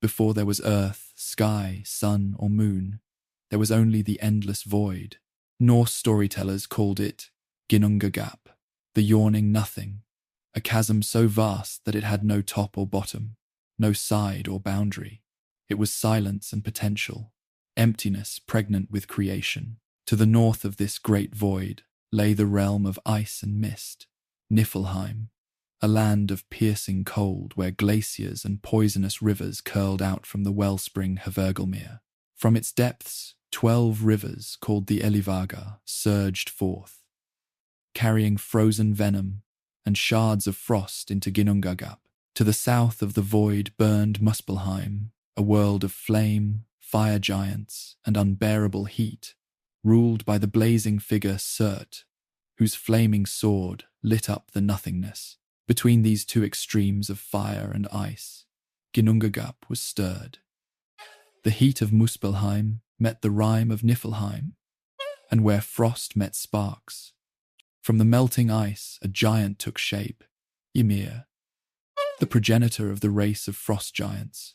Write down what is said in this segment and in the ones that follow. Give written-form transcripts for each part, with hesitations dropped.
Before there was earth, sky, sun, or moon, there was only the endless void. Norse storytellers called it Ginnungagap, the yawning nothing, a chasm so vast that it had no top or bottom, no side or boundary. It was silence and potential, emptiness pregnant with creation. To the north of this great void lay the realm of ice and mist, Niflheim, a land of piercing cold where glaciers and poisonous rivers curled out from the wellspring Hvergelmir. From its depths, 12 rivers called the Elivaga surged forth, carrying frozen venom and shards of frost into Ginnungagap. To the south of the void burned Muspelheim, a world of flame, fire giants, and unbearable heat, ruled by the blazing figure Surt, whose flaming sword lit up the nothingness. Between these two extremes of fire and ice, Ginnungagap was stirred. The heat of Muspelheim met the rime of Niflheim, and where frost met sparks, from the melting ice a giant took shape, Ymir, the progenitor of the race of frost giants,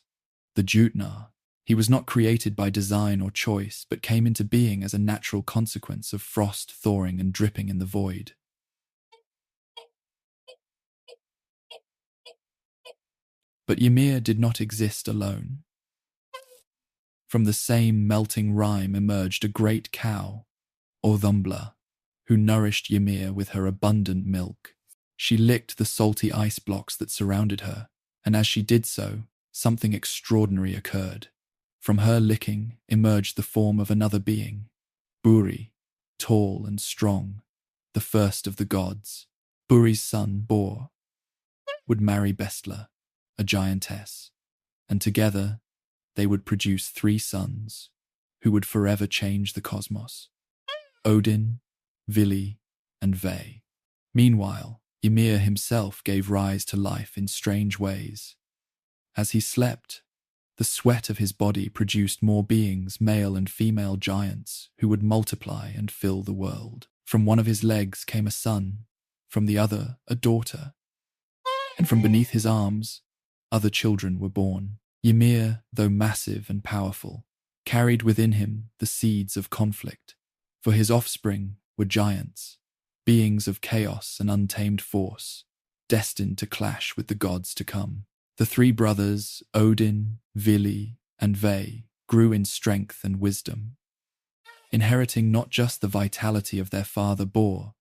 the Jutnar. He was not created by design or choice, but came into being as a natural consequence of frost thawing and dripping in the void. But Ymir did not exist alone. From the same melting rime emerged a great cow, Orthumbla, who nourished Ymir with her abundant milk. She licked the salty ice blocks that surrounded her, and as she did so, something extraordinary occurred. From her licking emerged the form of another being, Buri, tall and strong, the first of the gods. Buri's son, Bor, would marry Bestla, a giantess, and together they would produce 3 sons who would forever change the cosmos: Odin, Vili, and Ve. Meanwhile, Ymir himself gave rise to life in strange ways. As he slept, the sweat of his body produced more beings, male and female giants, who would multiply and fill the world. From one of his legs came a son, from the other a daughter, and from beneath his arms other children were born. Ymir, though massive and powerful, carried within him the seeds of conflict, for his offspring were giants, beings of chaos and untamed force, destined to clash with the gods to come. The 3 brothers, Odin, Vili, and Ve, grew in strength and wisdom, inheriting not just the vitality of their father Bor,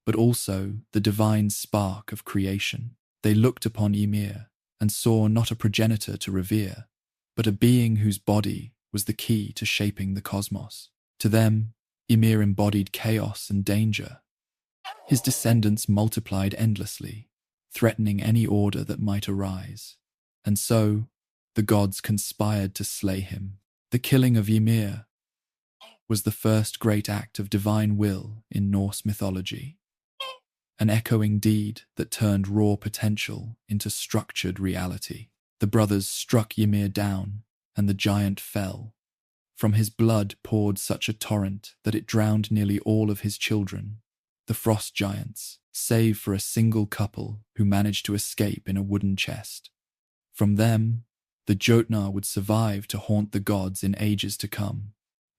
but also the divine spark of creation. They looked upon Ymir and saw not a progenitor to revere, but a being whose body was the key to shaping the cosmos. To them, Ymir embodied chaos and danger. His descendants multiplied endlessly, threatening any order that might arise. And so, the gods conspired to slay him. The killing of Ymir was the first great act of divine will in Norse mythology, an echoing deed that turned raw potential into structured reality. The brothers struck Ymir down, and the giant fell. From his blood poured such a torrent that it drowned nearly all of his children, the frost giants, save for a single couple who managed to escape in a wooden chest. From them, the Jotnar would survive to haunt the gods in ages to come.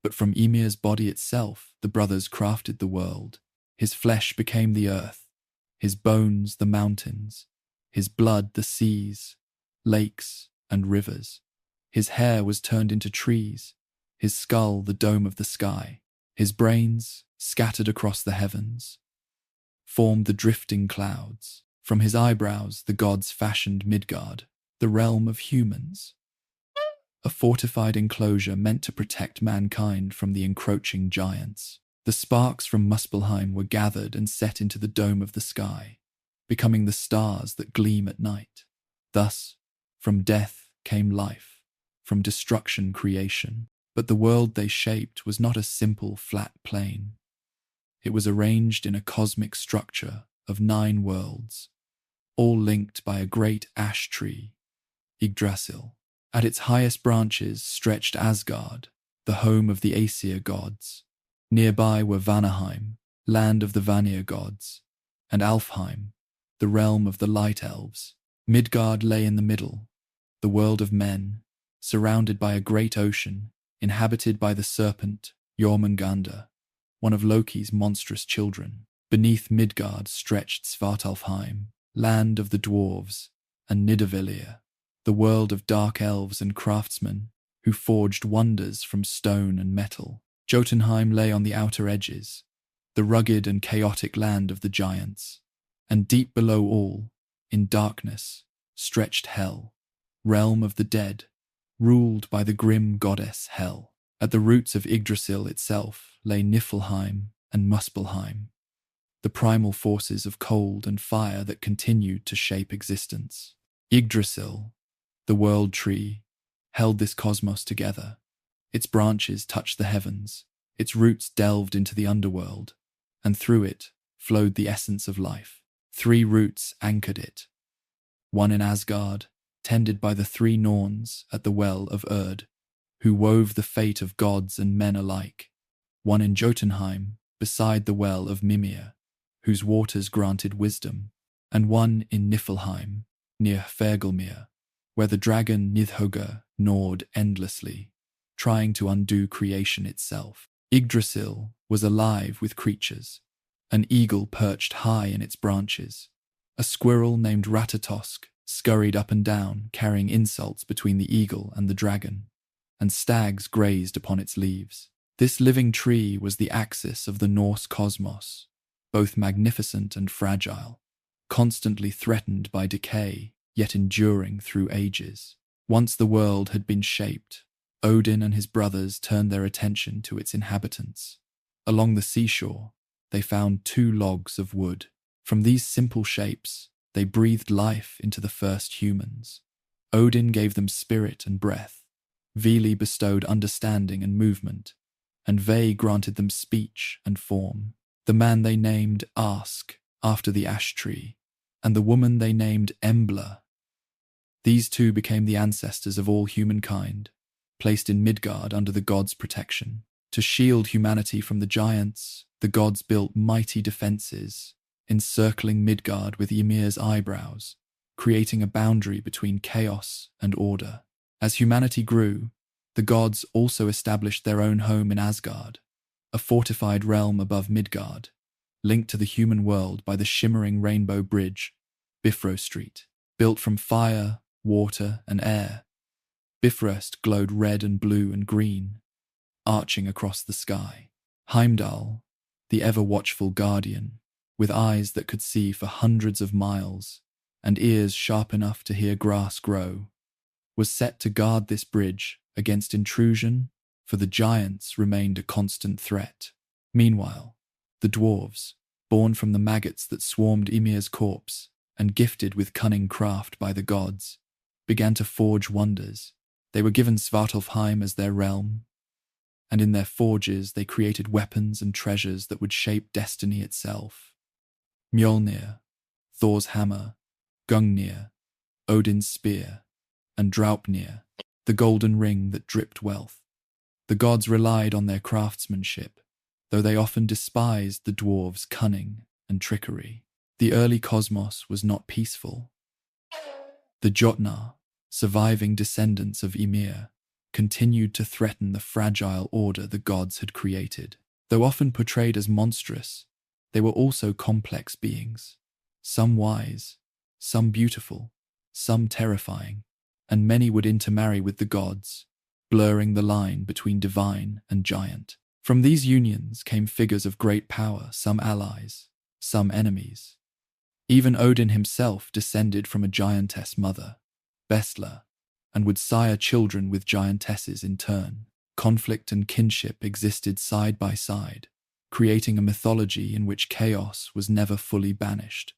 But from Ymir's body itself, the brothers crafted the world. His flesh became the earth, his bones the mountains, his blood the seas, lakes, and rivers. His hair was turned into trees, his skull the dome of the sky. His brains, scattered across the heavens, formed the drifting clouds. From his eyebrows the gods fashioned Midgard, the realm of humans, a fortified enclosure meant to protect mankind from the encroaching giants. The sparks from Muspelheim were gathered and set into the dome of the sky, becoming the stars that gleam at night. Thus, from death came life, from destruction creation. But the world they shaped was not a simple flat plane. It was arranged in a cosmic structure of 9 worlds, all linked by a great ash tree, Yggdrasil. At its highest branches stretched Asgard, the home of the Aesir gods. Nearby were Vanaheim, land of the Vanir gods, and Alfheim, the realm of the light elves. Midgard lay in the middle, the world of men, surrounded by a great ocean, inhabited by the serpent Jormungandr, one of Loki's monstrous children. Beneath Midgard stretched Svartalfheim, land of the dwarves, and Nidavellir, the world of dark elves and craftsmen who forged wonders from stone and metal. Jotunheim lay on the outer edges, the rugged and chaotic land of the giants, and deep below all, in darkness, stretched Hel, realm of the dead, ruled by the grim goddess Hel. At the roots of Yggdrasil itself lay Niflheim and Muspelheim, the primal forces of cold and fire that continued to shape existence. Yggdrasil, the world tree, held this cosmos together. Its branches touched the heavens, its roots delved into the underworld, and through it flowed the essence of life. 3 roots anchored it, one in Asgard, tended by the 3 Norns at the well of Urd, who wove the fate of gods and men alike, one in Jotunheim, beside the well of Mimir, whose waters granted wisdom, and one in Niflheim, near Hvergelmir, where the dragon Nidhogger gnawed endlessly, trying to undo creation itself. Yggdrasil was alive with creatures. An eagle perched high in its branches. A squirrel named Ratatosk scurried up and down, carrying insults between the eagle and the dragon, and stags grazed upon its leaves. This living tree was the axis of the Norse cosmos, both magnificent and fragile, constantly threatened by decay, yet enduring through ages. Once the world had been shaped, Odin and his brothers turned their attention to its inhabitants. Along the seashore, they found 2 logs of wood. From these simple shapes, they breathed life into the first humans. Odin gave them spirit and breath. Vili bestowed understanding and movement, and Ve granted them speech and form. The man they named Ask, after the ash tree, and the woman they named Embla. These 2 became the ancestors of all humankind, placed in Midgard under the gods' protection. To shield humanity from the giants, the gods built mighty defenses, encircling Midgard with Ymir's eyebrows, creating a boundary between chaos and order. As humanity grew, the gods also established their own home in Asgard, a fortified realm above Midgard, linked to the human world by the shimmering rainbow bridge, Bifrost. Built from fire, water, and air, Bifrost glowed red and blue and green, arching across the sky. Heimdall, the ever-watchful guardian, with eyes that could see for hundreds of miles and ears sharp enough to hear grass grow, was set to guard this bridge against intrusion, for the giants remained a constant threat. Meanwhile, the dwarves, born from the maggots that swarmed Ymir's corpse and gifted with cunning craft by the gods, began to forge wonders. They were given Svartalfheim as their realm, and in their forges they created weapons and treasures that would shape destiny itself. Mjolnir, Thor's hammer, Gungnir, Odin's spear, and Draupnir, the golden ring that dripped wealth. The gods relied on their craftsmanship, though they often despised the dwarves' cunning and trickery. The early cosmos was not peaceful. The Jotnar, surviving descendants of Ymir, continued to threaten the fragile order the gods had created. Though often portrayed as monstrous, they were also complex beings, some wise, some beautiful, some terrifying, and many would intermarry with the gods, blurring the line between divine and giant. From these unions came figures of great power, some allies, some enemies. Even Odin himself descended from a giantess mother, Bestla, and would sire children with giantesses in turn. Conflict and kinship existed side by side, creating a mythology in which chaos was never fully banished,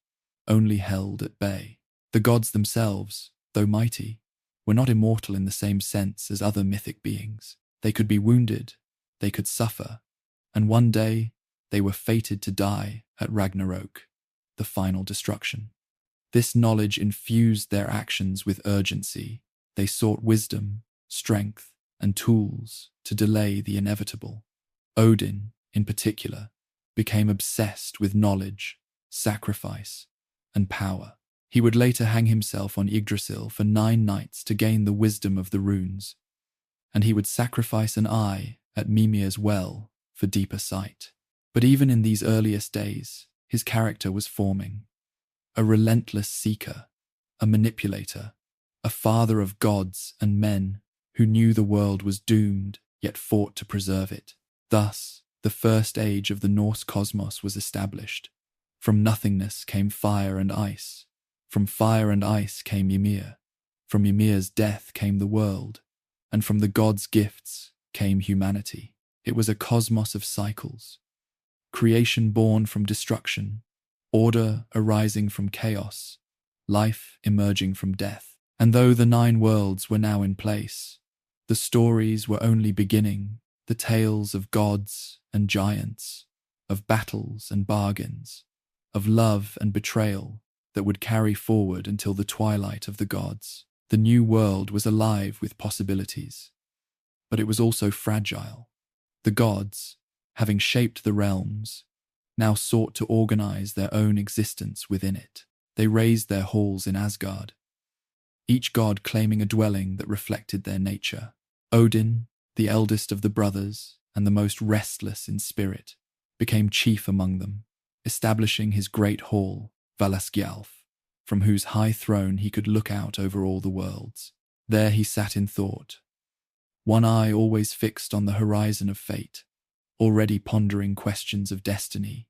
only held at bay. The gods themselves, though mighty, were not immortal in the same sense as other mythic beings. They could be wounded, they could suffer, and one day they were fated to die at Ragnarok, the final destruction. This knowledge infused their actions with urgency. They sought wisdom, strength, and tools to delay the inevitable. Odin, in particular, became obsessed with knowledge, sacrifice, and power. He would later hang himself on Yggdrasil for 9 nights to gain the wisdom of the runes, and he would sacrifice an eye at Mimir's well for deeper sight. But even in these earliest days, his character was forming. A relentless seeker, a manipulator, a father of gods and men who knew the world was doomed yet fought to preserve it. Thus, the first age of the Norse cosmos was established. From nothingness came fire and ice. From fire and ice came Ymir. From Ymir's death came the world. And from the gods' gifts came humanity. It was a cosmos of cycles. Creation born from destruction, order arising from chaos, life emerging from death. And though the 9 worlds were now in place, the stories were only beginning, the tales of gods and giants, of battles and bargains, of love and betrayal that would carry forward until the twilight of the gods. The new world was alive with possibilities, but it was also fragile. The gods, having shaped the realms, now sought to organize their own existence within it. They raised their halls in Asgard, each god claiming a dwelling that reflected their nature. Odin, the eldest of the brothers and the most restless in spirit, became chief among them, establishing his great hall, Valaskjalf, from whose high throne he could look out over all the worlds. There he sat in thought, one eye always fixed on the horizon of fate, already pondering questions of destiny,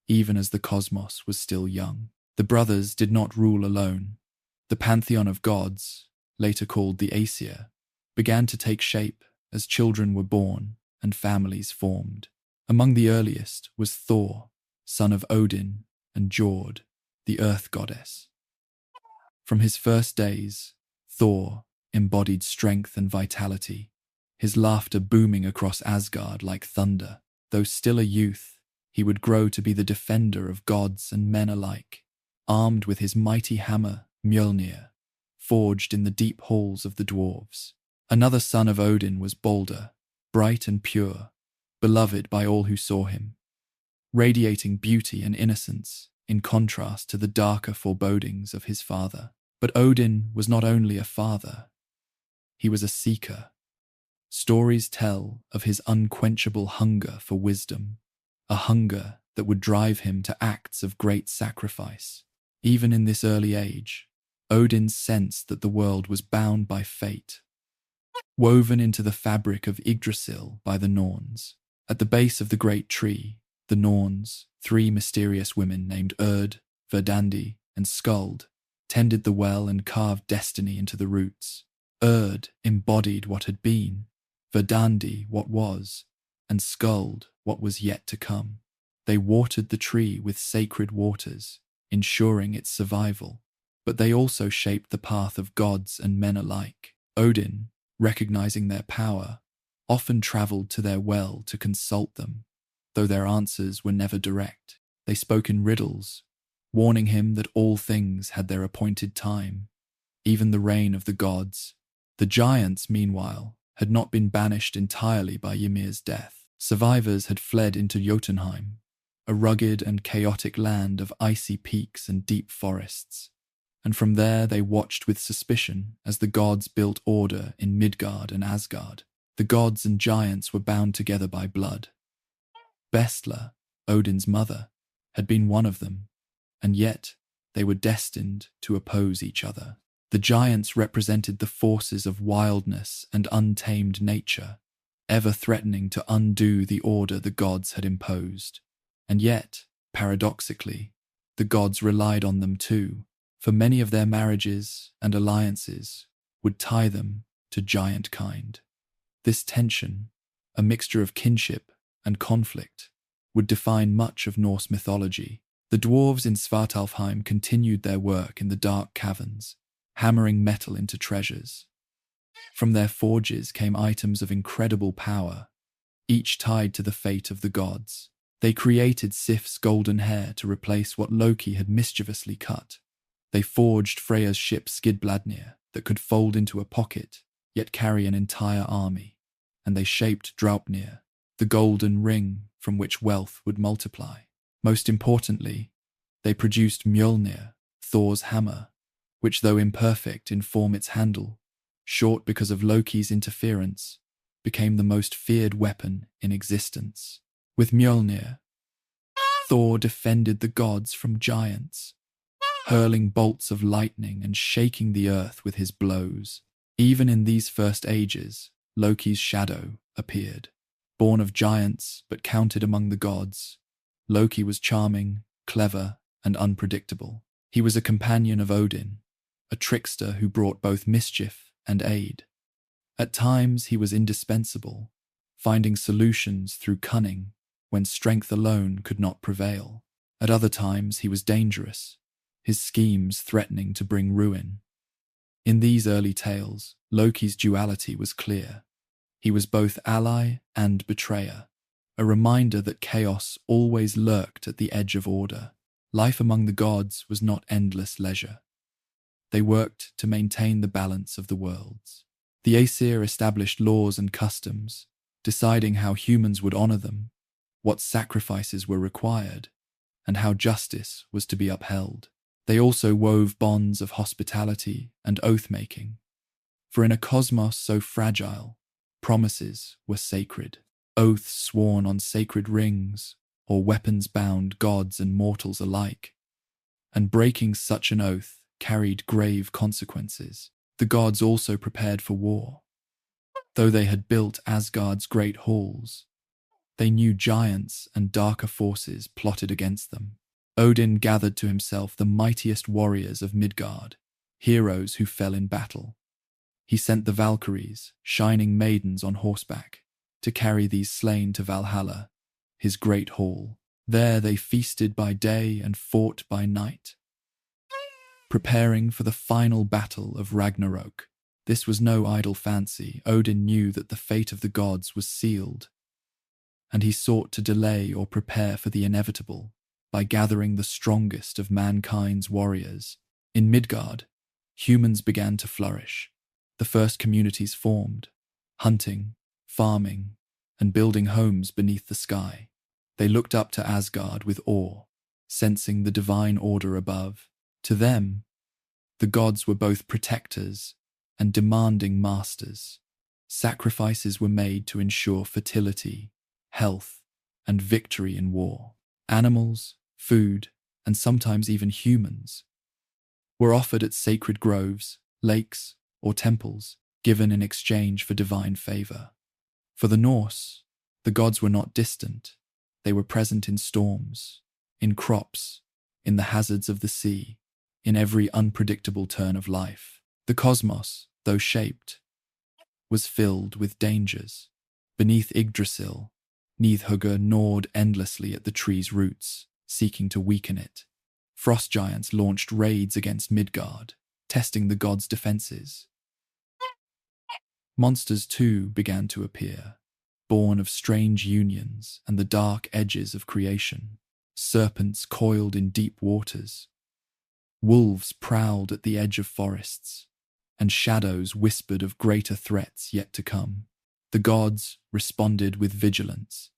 even as the cosmos was still young. The brothers did not rule alone. The pantheon of gods, later called the Aesir, began to take shape as children were born and families formed. Among the earliest was Thor, son of Odin, and Jord, the earth goddess. From his first days, Thor embodied strength and vitality, his laughter booming across Asgard like thunder. Though still a youth, he would grow to be the defender of gods and men alike, armed with his mighty hammer, Mjolnir, forged in the deep halls of the dwarves. Another son of Odin was Balder, bright and pure, beloved by all who saw him, radiating beauty and innocence in contrast to the darker forebodings of his father. But Odin was not only a father, he was a seeker. Stories tell of his unquenchable hunger for wisdom, a hunger that would drive him to acts of great sacrifice. Even in this early age, Odin sensed that the world was bound by fate, woven into the fabric of Yggdrasil by the Norns. At the base of the great tree, the Norns, 3 mysterious women named Urd, Verdandi, and Skuld, tended the well and carved destiny into the roots. Urd embodied what had been, Verdandi what was, and Skuld what was yet to come. They watered the tree with sacred waters, ensuring its survival, but they also shaped the path of gods and men alike. Odin, recognizing their power, often traveled to their well to consult them, though their answers were never direct. They spoke in riddles, warning him that all things had their appointed time, even the reign of the gods. The giants, meanwhile, had not been banished entirely by Ymir's death. Survivors had fled into Jotunheim, a rugged and chaotic land of icy peaks and deep forests, and from there they watched with suspicion as the gods built order in Midgard and Asgard. The gods and giants were bound together by blood. Bestla, Odin's mother, had been one of them, and yet they were destined to oppose each other. The giants represented the forces of wildness and untamed nature, ever threatening to undo the order the gods had imposed. And yet, paradoxically, the gods relied on them too, for many of their marriages and alliances would tie them to giant kind. This tension, a mixture of kinship and conflict, would define much of Norse mythology. The dwarves in Svartalfheim continued their work in the dark caverns, hammering metal into treasures. From their forges came items of incredible power, each tied to the fate of the gods. They created Sif's golden hair to replace what Loki had mischievously cut. They forged Freya's ship Skidbladnir that could fold into a pocket, yet carry an entire army. And they shaped Draupnir, the golden ring from which wealth would multiply. Most importantly, they produced Mjolnir, Thor's hammer, which, though imperfect in form its handle, short because of Loki's interference, became the most feared weapon in existence. With Mjolnir, Thor defended the gods from giants, hurling bolts of lightning and shaking the earth with his blows. Even in these first ages, Loki's shadow appeared. Born of giants but counted among the gods, Loki was charming, clever, and unpredictable. He was a companion of Odin, a trickster who brought both mischief and aid. At times he was indispensable, finding solutions through cunning when strength alone could not prevail. At other times he was dangerous, his schemes threatening to bring ruin. In these early tales, Loki's duality was clear. He was both ally and betrayer, a reminder that chaos always lurked at the edge of order. Life among the gods was not endless leisure. They worked to maintain the balance of the worlds. The Aesir established laws and customs, deciding how humans would honor them, what sacrifices were required, and how justice was to be upheld. They also wove bonds of hospitality and oath-making. For in a cosmos so fragile, promises were sacred. Oaths sworn on sacred rings, or weapons bound gods and mortals alike. And breaking such an oath carried grave consequences. The gods also prepared for war. Though they had built Asgard's great halls, they knew giants and darker forces plotted against them. Odin gathered to himself the mightiest warriors of Midgard, heroes who fell in battle. He sent the Valkyries, shining maidens on horseback, to carry these slain to Valhalla, his great hall. There they feasted by day and fought by night, preparing for the final battle of Ragnarok. This was no idle fancy. Odin knew that the fate of the gods was sealed, and he sought to delay or prepare for the inevitable by gathering the strongest of mankind's warriors. In Midgard, humans began to flourish. The first communities formed, hunting, farming, and building homes beneath the sky. They looked up to Asgard with awe, sensing the divine order above. To them, the gods were both protectors and demanding masters. Sacrifices were made to ensure fertility, health, and victory in war. Animals, food, and sometimes even humans were offered at sacred groves, lakes, or temples, given in exchange for divine favor. For the Norse, the gods were not distant. They were present in storms, in crops, in the hazards of the sea, in every unpredictable turn of life. The cosmos, though shaped, was filled with dangers. Beneath Yggdrasil, Nidhugger gnawed endlessly at the tree's roots, seeking to weaken it. Frost giants launched raids against Midgard, testing the gods' defenses. Monsters too began to appear, born of strange unions and the dark edges of creation. Serpents coiled in deep waters. Wolves prowled at the edge of forests, and shadows whispered of greater threats yet to come. The gods responded with vigilance,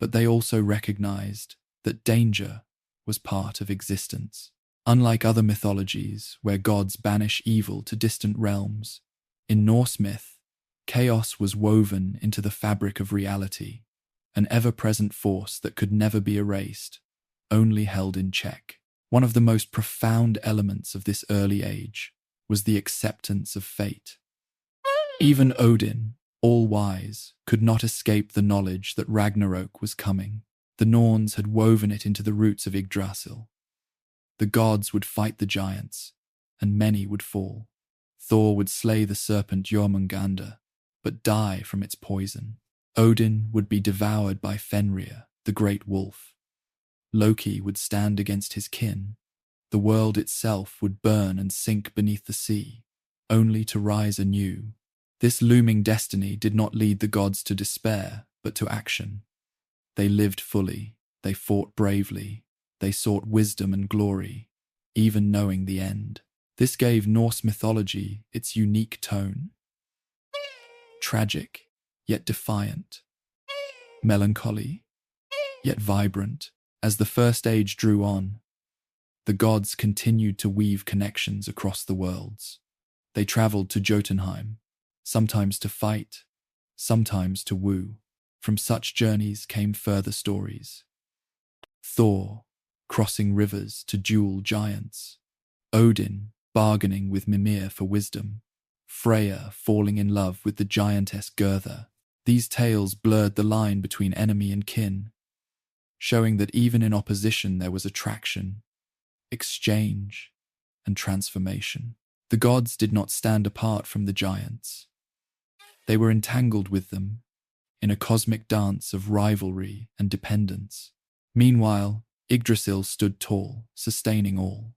but they also recognized that danger was part of existence. Unlike other mythologies where gods banish evil to distant realms, in Norse myth, chaos was woven into the fabric of reality, an ever-present force that could never be erased, only held in check. One of the most profound elements of this early age was the acceptance of fate. Even Odin, all-wise, could not escape the knowledge that Ragnarok was coming. The Norns had woven it into the roots of Yggdrasil. The gods would fight the giants, and many would fall. Thor would slay the serpent Jormungandr, but die from its poison. Odin would be devoured by Fenrir, the great wolf. Loki would stand against his kin. The world itself would burn and sink beneath the sea, only to rise anew. This looming destiny did not lead the gods to despair, but to action. They lived fully, they fought bravely, they sought wisdom and glory, even knowing the end. This gave Norse mythology its unique tone. Tragic, yet defiant. Melancholy, yet vibrant. As the First Age drew on, The gods continued to weave connections across the worlds. They traveled to Jotunheim, sometimes to fight, sometimes to woo. From such journeys came further stories. Thor, crossing rivers to duel giants. Odin, bargaining with Mimir for wisdom. Freya, falling in love with the giantess Gertha. These tales blurred the line between enemy and kin, showing that even in opposition there was attraction, exchange, and transformation. The gods did not stand apart from the giants. They were entangled with them in a cosmic dance of rivalry and dependence. Meanwhile, Yggdrasil stood tall, sustaining all.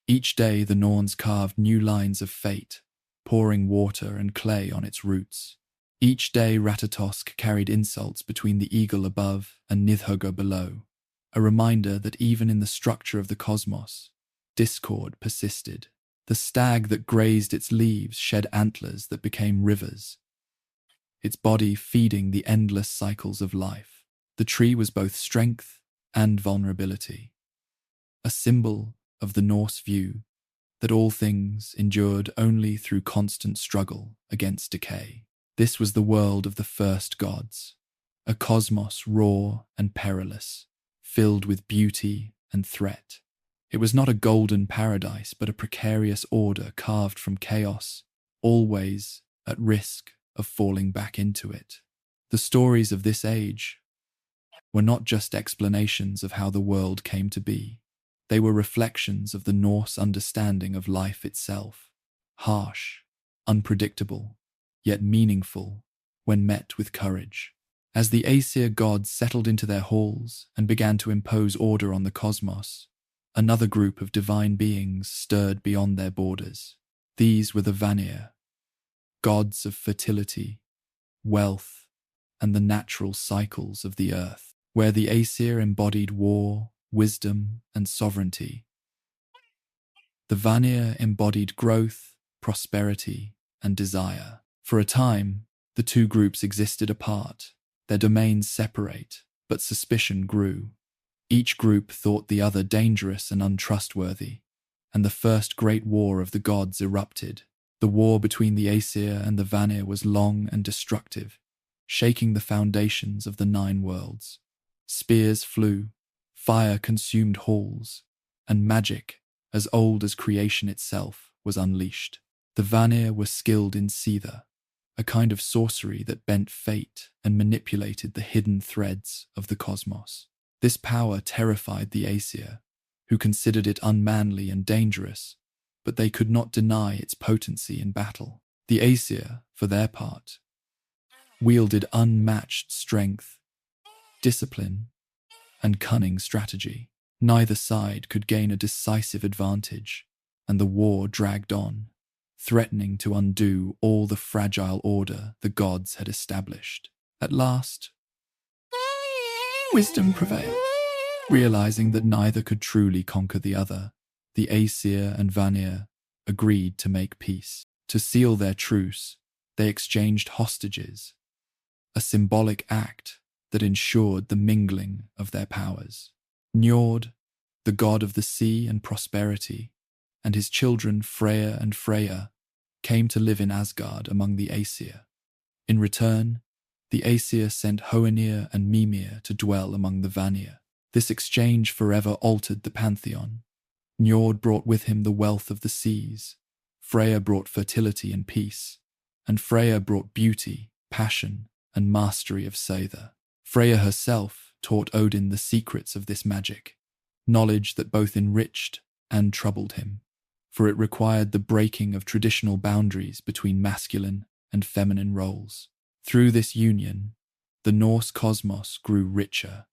Each day the Norns carved new lines of fate, pouring water and clay on its roots. Each day Ratatosk carried insults between the eagle above and Nidhogger below, a reminder that even in the structure of the cosmos, discord persisted. The stag that grazed its leaves shed antlers that became rivers, its body feeding the endless cycles of life. The tree was both strength and vulnerability, a symbol of the Norse view that all things endured only through constant struggle against decay. This was the world of the first gods, a cosmos raw and perilous, filled with beauty and threat. It was not a golden paradise, but a precarious order carved from chaos, always at risk of falling back into it. The stories of this age were not just explanations of how the world came to be. They were reflections of the Norse understanding of life itself, harsh, unpredictable, yet meaningful when met with courage. As the Aesir gods settled into their halls and began to impose order on the cosmos, another group of divine beings stirred beyond their borders. These were the Vanir, gods of fertility, wealth, and the natural cycles of the earth, where the Aesir embodied war, wisdom, and sovereignty. The Vanir embodied growth, prosperity, and desire. For a time, the two groups existed apart, their domains separate, but suspicion grew. Each group thought the other dangerous and untrustworthy, and the first great war of the gods erupted. The war between the Aesir and the Vanir was long and destructive, shaking the foundations of the nine worlds. Spears flew, fire consumed halls, and magic, as old as creation itself, was unleashed. The Vanir were skilled in Seether, a kind of sorcery that bent fate and manipulated the hidden threads of the cosmos. This power terrified the Aesir, who considered it unmanly and dangerous, but they could not deny its potency in battle. The Aesir, for their part, wielded unmatched strength, discipline, and cunning strategy. Neither side could gain a decisive advantage, and the war dragged on, threatening to undo all the fragile order the gods had established. At last, wisdom prevailed. Realizing that neither could truly conquer the other, the Aesir and Vanir agreed to make peace. To seal their truce, they exchanged hostages, a symbolic act that ensured the mingling of their powers. Njord, the god of the sea and prosperity, and his children Freya and Freya came to live in Asgard among the Aesir. In return, the Aesir sent Hoenir and Mimir to dwell among the Vanir. This exchange forever altered the pantheon. Njord brought with him the wealth of the seas, Freya brought fertility and peace, and Freya brought beauty, passion, and mastery of Seither. Freya herself taught Odin the secrets of this magic, knowledge that both enriched and troubled him, for it required the breaking of traditional boundaries between masculine and feminine roles. Through this union, the Norse cosmos grew richer.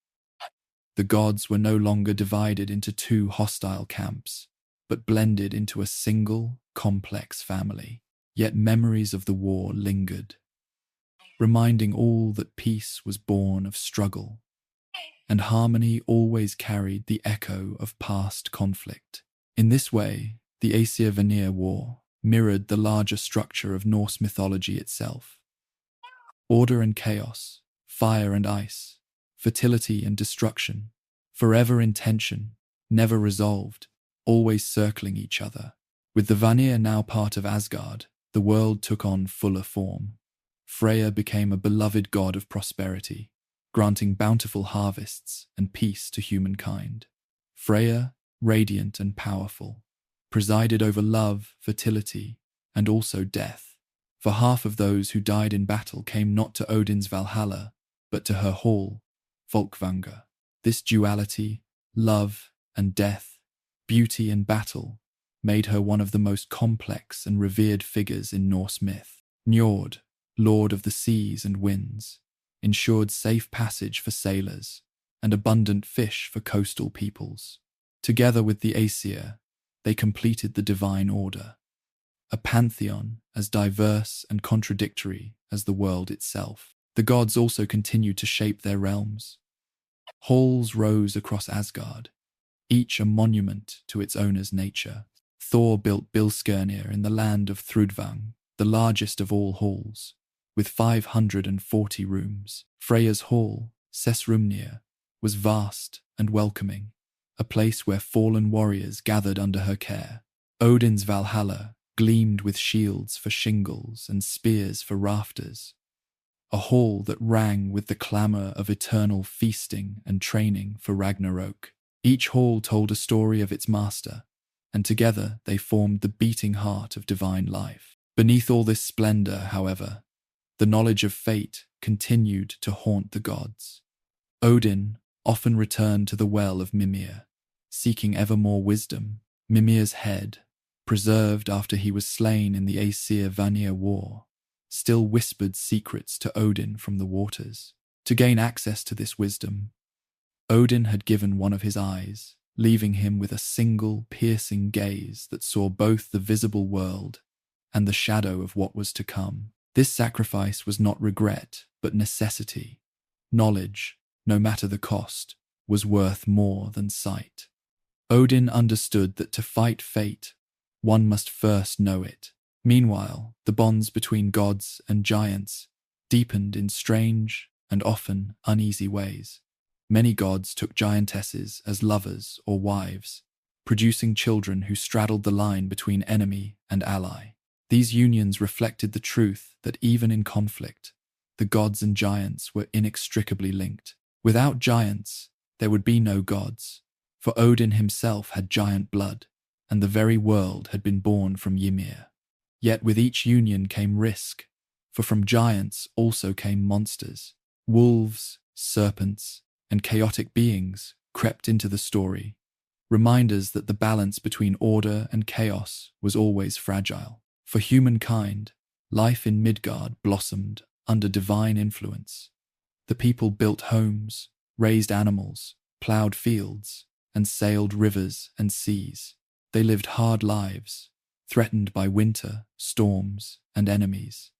The gods were no longer divided into two hostile camps, but blended into a single, complex family. Yet memories of the war lingered, reminding all that peace was born of struggle, and harmony always carried the echo of past conflict. In this way, the Aesir-Vanir War mirrored the larger structure of Norse mythology itself. Order and chaos, fire and ice, fertility and destruction, forever in tension, never resolved, always circling each other. With the Vanir now part of Asgard, the world took on fuller form. Freya became a beloved god of prosperity, granting bountiful harvests and peace to humankind. Freya, radiant and powerful, presided over love, fertility, and also death. For half of those who died in battle came not to Odin's Valhalla, but to her hall, Folkvanga. This duality, love and death, beauty and battle, made her one of the most complex and revered figures in Norse myth. Njord, lord of the seas and winds, ensured safe passage for sailors and abundant fish for coastal peoples. Together with the Aesir, they completed the divine order, a pantheon as diverse and contradictory as the world itself. The gods also continued to shape their realms. Halls rose across Asgard, each a monument to its owner's nature. Thor built Bilskirnir in the land of Thrudvang, the largest of all halls, with 540 rooms. Freya's hall, Sessrumnir, was vast and welcoming, a place where fallen warriors gathered under her care. Odin's Valhalla gleamed with shields for shingles and spears for rafters, a hall that rang with the clamour of eternal feasting and training for Ragnarok. Each hall told a story of its master, and together they formed the beating heart of divine life. Beneath all this splendour, however, the knowledge of fate continued to haunt the gods. Odin often returned to the well of Mimir, seeking ever more wisdom. Mimir's head, preserved after he was slain in the Aesir-Vanir war, still whispered secrets to Odin from the waters. To gain access to this wisdom, Odin had given one of his eyes, leaving him with a single piercing gaze that saw both the visible world and the shadow of what was to come. This sacrifice was not regret, but necessity. Knowledge, no matter the cost, was worth more than sight. Odin understood that to fight fate, one must first know it. Meanwhile, the bonds between gods and giants deepened in strange and often uneasy ways. Many gods took giantesses as lovers or wives, producing children who straddled the line between enemy and ally. These unions reflected the truth that even in conflict, the gods and giants were inextricably linked. Without giants, there would be no gods, for Odin himself had giant blood, and the very world had been born from Ymir. Yet with each union came risk, for from giants also came monsters. Wolves, serpents, and chaotic beings crept into the story, reminders that the balance between order and chaos was always fragile. For humankind, life in Midgard blossomed under divine influence. The people built homes, raised animals, ploughed fields, and sailed rivers and seas. They lived hard lives, threatened by winter, storms, and enemies.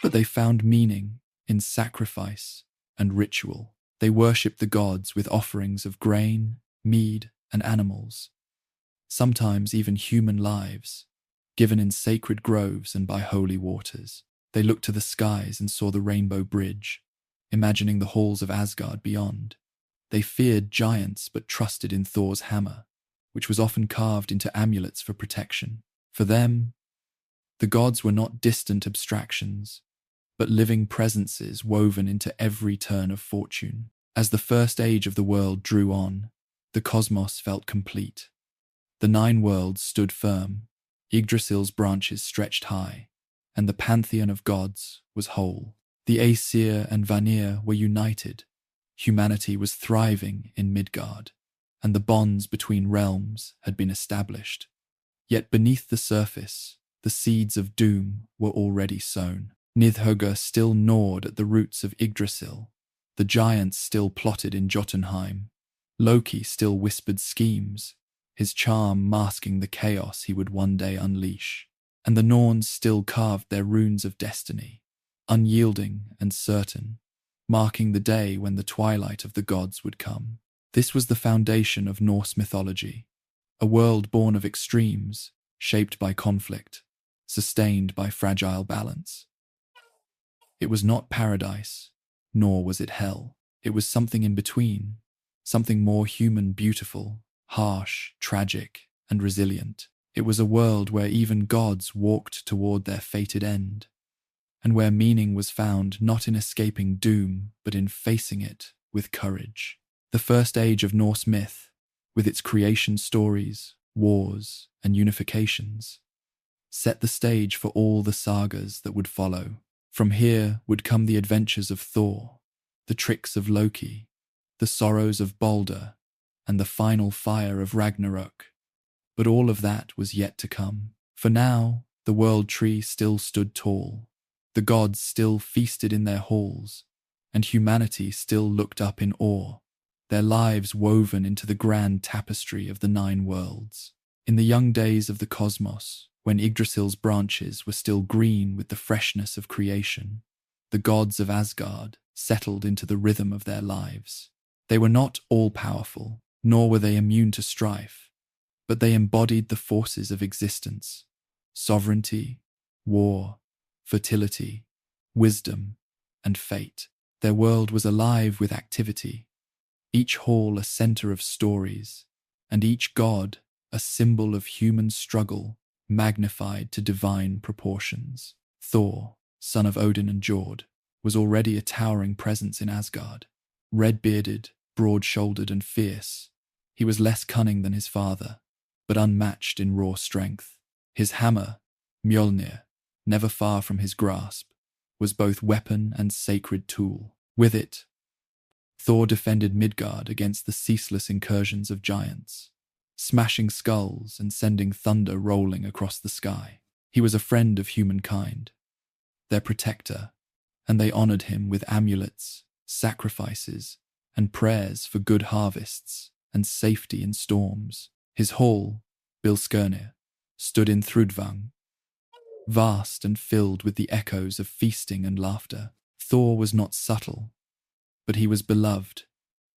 But they found meaning in sacrifice and ritual. They worshipped the gods with offerings of grain, mead, and animals, sometimes even human lives, given in sacred groves and by holy waters. They looked to the skies and saw the rainbow bridge, imagining the halls of Asgard beyond. They feared giants but trusted in Thor's hammer, which was often carved into amulets for protection. For them, the gods were not distant abstractions, but living presences woven into every turn of fortune. As the first age of the world drew on, the cosmos felt complete. The 9 worlds stood firm, Yggdrasil's branches stretched high, and the pantheon of gods was whole. The Aesir and Vanir were united. Humanity was thriving in Midgard, and the bonds between realms had been established. Yet beneath the surface, the seeds of doom were already sown. Nidhöggr still gnawed at the roots of Yggdrasil. The giants still plotted in Jotunheim. Loki still whispered schemes, his charm masking the chaos he would one day unleash. And the Norns still carved their runes of destiny, unyielding and certain, marking the day when the twilight of the gods would come. This was the foundation of Norse mythology, a world born of extremes, shaped by conflict, sustained by fragile balance. It was not paradise, nor was it hell. It was something in between, something more human, beautiful, harsh, tragic, and resilient. It was a world where even gods walked toward their fated end, and where meaning was found not in escaping doom, but in facing it with courage. The first age of Norse myth, with its creation stories, wars, and unifications, set the stage for all the sagas that would follow. From here would come the adventures of Thor, the tricks of Loki, the sorrows of Balder, and the final fire of Ragnarok. But all of that was yet to come. For now, the world tree still stood tall, the gods still feasted in their halls, and humanity still looked up in awe, their lives woven into the grand tapestry of the 9 worlds. In the young days of the cosmos, when Yggdrasil's branches were still green with the freshness of creation, the gods of Asgard settled into the rhythm of their lives. They were not all-powerful, nor were they immune to strife, but they embodied the forces of existence: sovereignty, war, fertility, wisdom, and fate. Their world was alive with activity, each hall a center of stories, and each god a symbol of human struggle magnified to divine proportions. Thor, son of Odin and Jord, was already a towering presence in Asgard. Red-bearded, broad-shouldered, and fierce, he was less cunning than his father, but unmatched in raw strength. His hammer, Mjolnir, never far from his grasp, was both weapon and sacred tool. With it, Thor defended Midgard against the ceaseless incursions of giants, smashing skulls and sending thunder rolling across the sky. He was a friend of humankind, their protector, and they honored him with amulets, sacrifices, and prayers for good harvests and safety in storms. His hall, Bilskirnir, stood in Thrudvang, vast and filled with the echoes of feasting and laughter. Thor was not subtle, but he was beloved,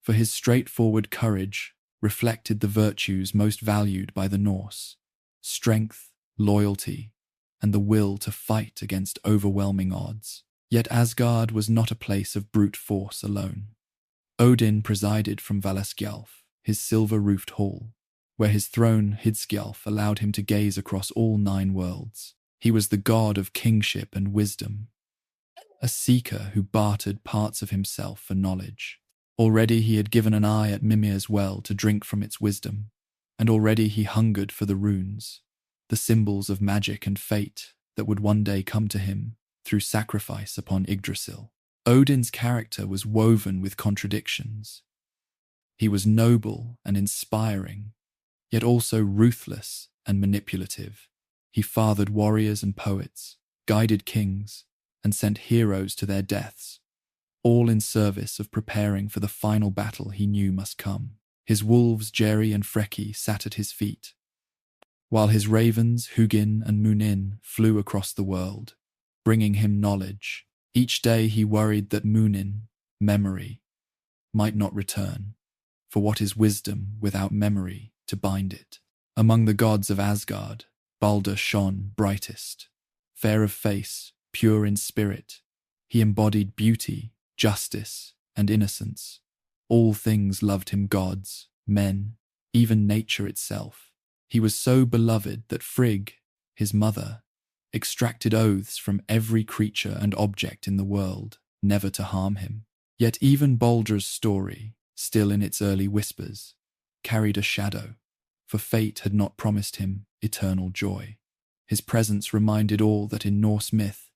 for his straightforward courage reflected the virtues most valued by the Norse: strength, loyalty, and the will to fight against overwhelming odds. Yet Asgard was not a place of brute force alone. Odin presided from Valaskjalf, his silver-roofed hall, where his throne Hidskjalf allowed him to gaze across all 9 worlds. He was the god of kingship and wisdom, a seeker who bartered parts of himself for knowledge. Already he had given an eye at Mimir's well to drink from its wisdom, and already he hungered for the runes, the symbols of magic and fate that would one day come to him through sacrifice upon Yggdrasil. Odin's character was woven with contradictions. He was noble and inspiring, yet also ruthless and manipulative. He fathered warriors and poets, guided kings, and sent heroes to their deaths, all in service of preparing for the final battle he knew must come. His wolves, Jerry and Freki, sat at his feet, while his ravens, Hugin and Munin, flew across the world, bringing him knowledge. Each day he worried that Munin, memory, might not return, for what is wisdom without memory to bind it? Among the gods of Asgard, Balder shone brightest. Fair of face, pure in spirit, he embodied beauty, justice, and innocence. All things loved him: gods, men, even nature itself. He was so beloved that Frigg, his mother, extracted oaths from every creature and object in the world never to harm him. Yet even Baldur's story, still in its early whispers, carried a shadow, for fate had not promised him eternal joy. His presence reminded all that in Norse myth,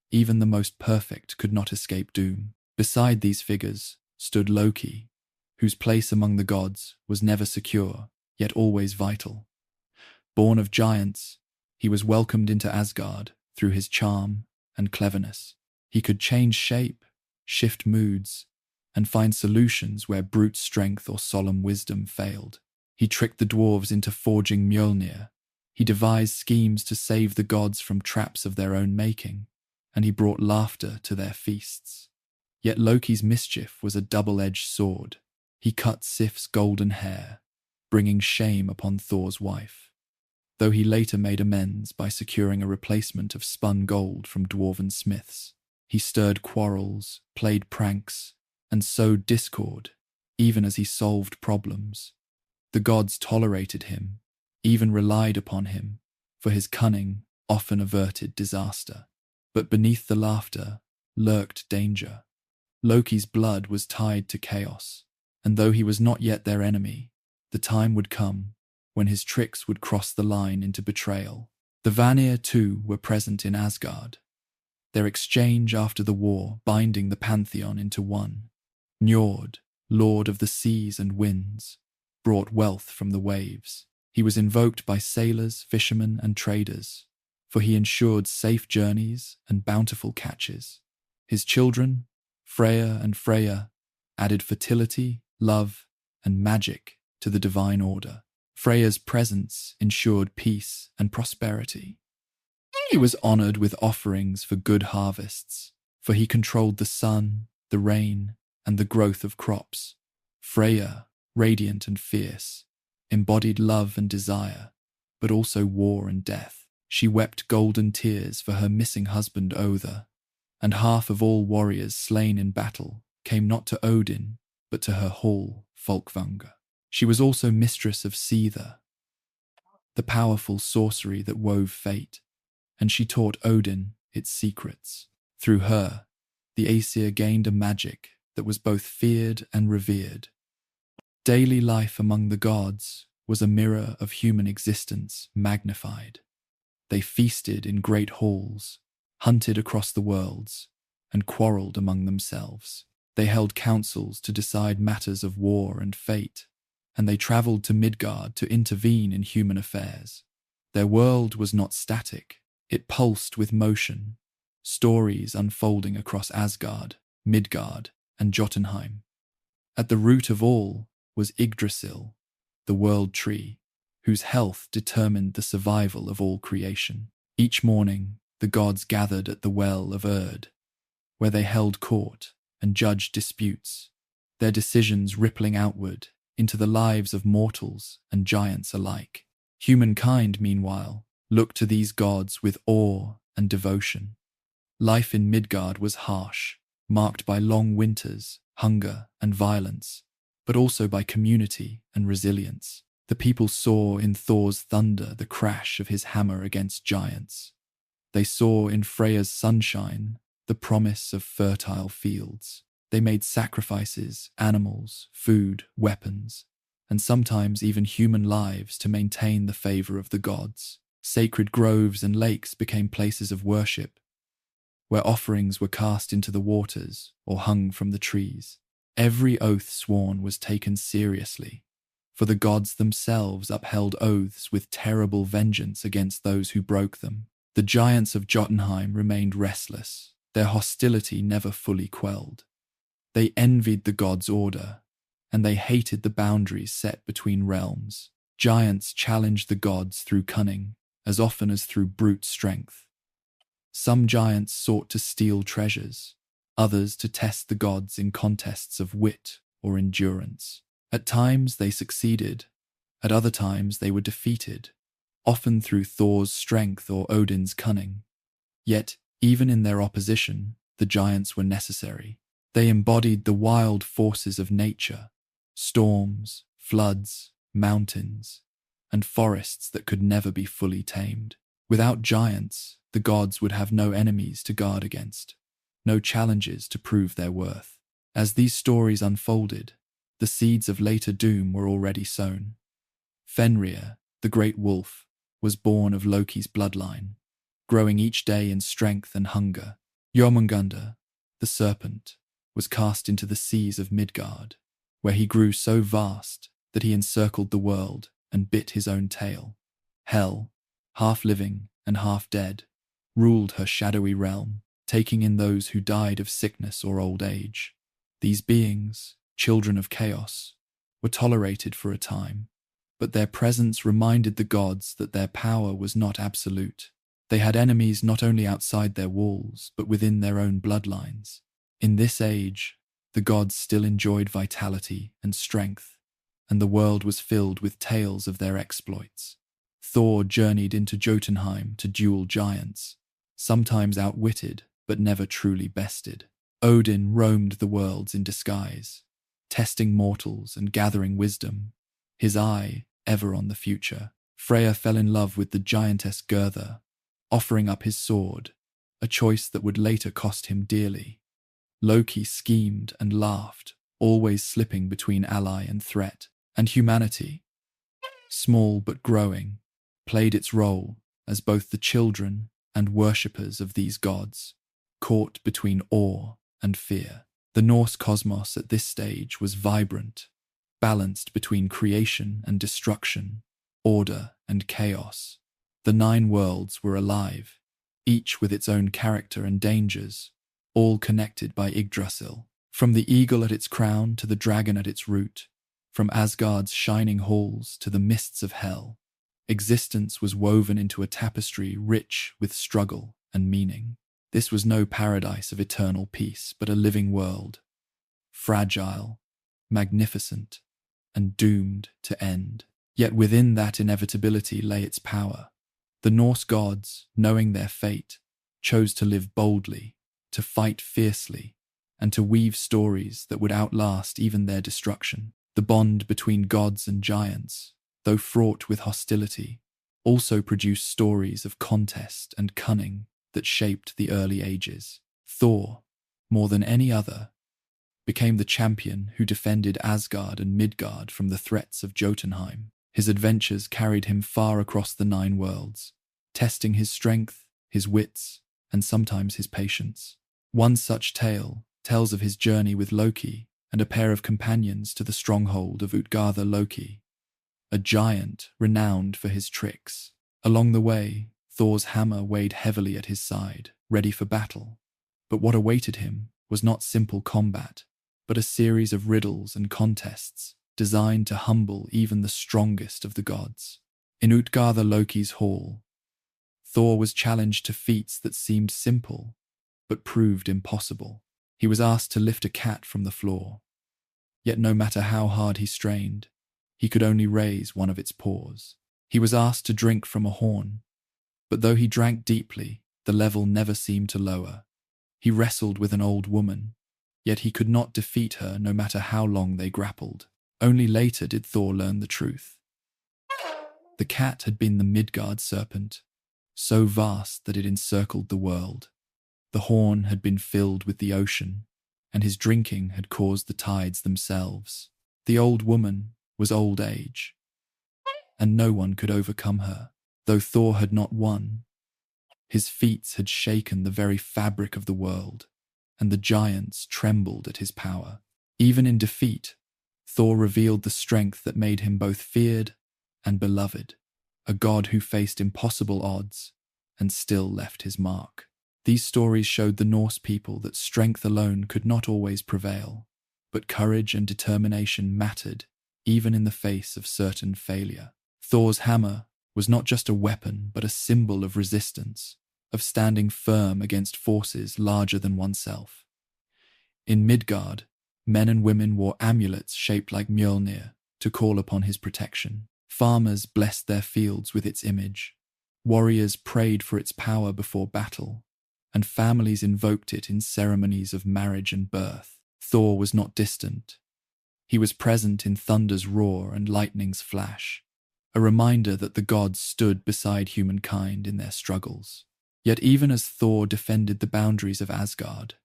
even the most perfect could not escape doom. Beside these figures stood Loki, whose place among the gods was never secure, yet always vital. Born of giants, he was welcomed into Asgard through his charm and cleverness. He could change shape, shift moods, and find solutions where brute strength or solemn wisdom failed. He tricked the dwarves into forging Mjolnir. He devised schemes to save the gods from traps of their own making, and he brought laughter to their feasts. Yet Loki's mischief was a double-edged sword. He cut Sif's golden hair, bringing shame upon Thor's wife, though he later made amends by securing a replacement of spun gold from dwarven smiths. He stirred quarrels, played pranks, and sowed discord, even as he solved problems. The gods tolerated him, even relied upon him, for his cunning often averted disaster. But beneath the laughter lurked danger. Loki's blood was tied to chaos, and though he was not yet their enemy, the time would come when his tricks would cross the line into betrayal. The Vanir, too, were present in Asgard, their exchange after the war binding the pantheon into one. Njord, lord of the seas and winds, brought wealth from the waves. He was invoked by sailors, fishermen, and traders, for he ensured safe journeys and bountiful catches. His children, Freya and Freyja, added fertility, love, and magic to the divine order. Freya's presence ensured peace and prosperity. He was honored with offerings for good harvests, for he controlled the sun, the rain, and the growth of crops. Freyja, radiant and fierce, embodied love and desire, but also war and death. She wept golden tears for her missing husband Other, and half of all warriors slain in battle came not to Odin, but to her hall, Folkvanga. She was also mistress of Seether, the powerful sorcery that wove fate, and she taught Odin its secrets. Through her, the Aesir gained a magic that was both feared and revered. Daily life among the gods was a mirror of human existence magnified. They feasted in great halls, hunted across the worlds, and quarreled among themselves. They held councils to decide matters of war and fate, and they travelled to Midgard to intervene in human affairs. Their world was not static, it pulsed with motion, stories unfolding across Asgard, Midgard, and Jotunheim. At the root of all was Yggdrasil, the world tree, whose health determined the survival of all creation. Each morning, the gods gathered at the well of Erd, where they held court and judged disputes, their decisions rippling outward into the lives of mortals and giants alike. Humankind, meanwhile, looked to these gods with awe and devotion. Life in Midgard was harsh, marked by long winters, hunger, and violence, but also by community and resilience. The people saw in Thor's thunder the crash of his hammer against giants. They saw in Freya's sunshine the promise of fertile fields. They made sacrifices, animals, food, weapons, and sometimes even human lives to maintain the favor of the gods. Sacred groves and lakes became places of worship, where offerings were cast into the waters or hung from the trees. Every oath sworn was taken seriously, for the gods themselves upheld oaths with terrible vengeance against those who broke them. The giants of Jotunheim remained restless, their hostility never fully quelled. They envied the gods' order, and they hated the boundaries set between realms. Giants challenged the gods through cunning, as often as through brute strength. Some giants sought to steal treasures, others to test the gods in contests of wit or endurance. At times they succeeded, at other times they were defeated, often through Thor's strength or Odin's cunning. Yet, even in their opposition, the giants were necessary. They embodied the wild forces of nature, storms, floods, mountains, and forests that could never be fully tamed. Without giants, the gods would have no enemies to guard against, no challenges to prove their worth. As these stories unfolded, the seeds of later doom were already sown. Fenrir, the great wolf, was born of Loki's bloodline, growing each day in strength and hunger. Jormungandr, the serpent, was cast into the seas of Midgard, where he grew so vast that he encircled the world and bit his own tail. Hel, half living and half dead, ruled her shadowy realm, taking in those who died of sickness or old age. These beings, children of chaos, were tolerated for a time, but their presence reminded the gods that their power was not absolute. They had enemies not only outside their walls, but within their own bloodlines. In this age, the gods still enjoyed vitality and strength, and the world was filled with tales of their exploits. Thor journeyed into Jotunheim to duel giants, sometimes outwitted but never truly bested. Odin roamed the worlds in disguise, testing mortals and gathering wisdom, his eye ever on the future. Freya fell in love with the giantess Gertha, offering up his sword, a choice that would later cost him dearly. Loki schemed and laughed, always slipping between ally and threat, and humanity, small but growing, played its role as both the children and worshippers of these gods, caught between awe and fear. The Norse cosmos at this stage was vibrant, balanced between creation and destruction, order and chaos. The 9 worlds were alive, each with its own character and dangers, all connected by Yggdrasil. From the eagle at its crown to the dragon at its root, from Asgard's shining halls to the mists of hell, existence was woven into a tapestry rich with struggle and meaning. This was no paradise of eternal peace, but a living world, fragile, magnificent, and doomed to end. Yet within that inevitability lay its power. The Norse gods, knowing their fate, chose to live boldly, to fight fiercely, and to weave stories that would outlast even their destruction. The bond between gods and giants, though fraught with hostility, also produced stories of contest and cunning that shaped the early ages. Thor, more than any other, became the champion who defended Asgard and Midgard from the threats of Jotunheim. His adventures carried him far across the 9 worlds, testing his strength, his wits, and sometimes his patience. One such tale tells of his journey with Loki and a pair of companions to the stronghold of Loki, a giant renowned for his tricks. Along the way, Thor's hammer weighed heavily at his side, ready for battle. But what awaited him was not simple combat, but a series of riddles and contests designed to humble even the strongest of the gods. In Loki's hall, Thor was challenged to feats that seemed simple, but proved impossible. He was asked to lift a cat from the floor. Yet no matter how hard he strained, he could only raise one of its paws. He was asked to drink from a horn, but though he drank deeply, the level never seemed to lower. He wrestled with an old woman, yet he could not defeat her no matter how long they grappled. Only later did Thor learn the truth. The cat had been the Midgard serpent, so vast that it encircled the world. The horn had been filled with the ocean, and his drinking had caused the tides themselves. The old woman was old age, and no one could overcome her. Though Thor had not won, his feats had shaken the very fabric of the world, and the giants trembled at his power. Even in defeat, Thor revealed the strength that made him both feared and beloved, a god who faced impossible odds and still left his mark. These stories showed the Norse people that strength alone could not always prevail, but courage and determination mattered, even in the face of certain failure. Thor's hammer was not just a weapon, but a symbol of resistance, of standing firm against forces larger than oneself. In Midgard, men and women wore amulets shaped like Mjolnir to call upon his protection. Farmers blessed their fields with its image. Warriors prayed for its power before battle, and families invoked it in ceremonies of marriage and birth. Thor was not distant. He was present in thunder's roar and lightning's flash, a reminder that the gods stood beside humankind in their struggles. Yet even as Thor defended the boundaries of Asgard,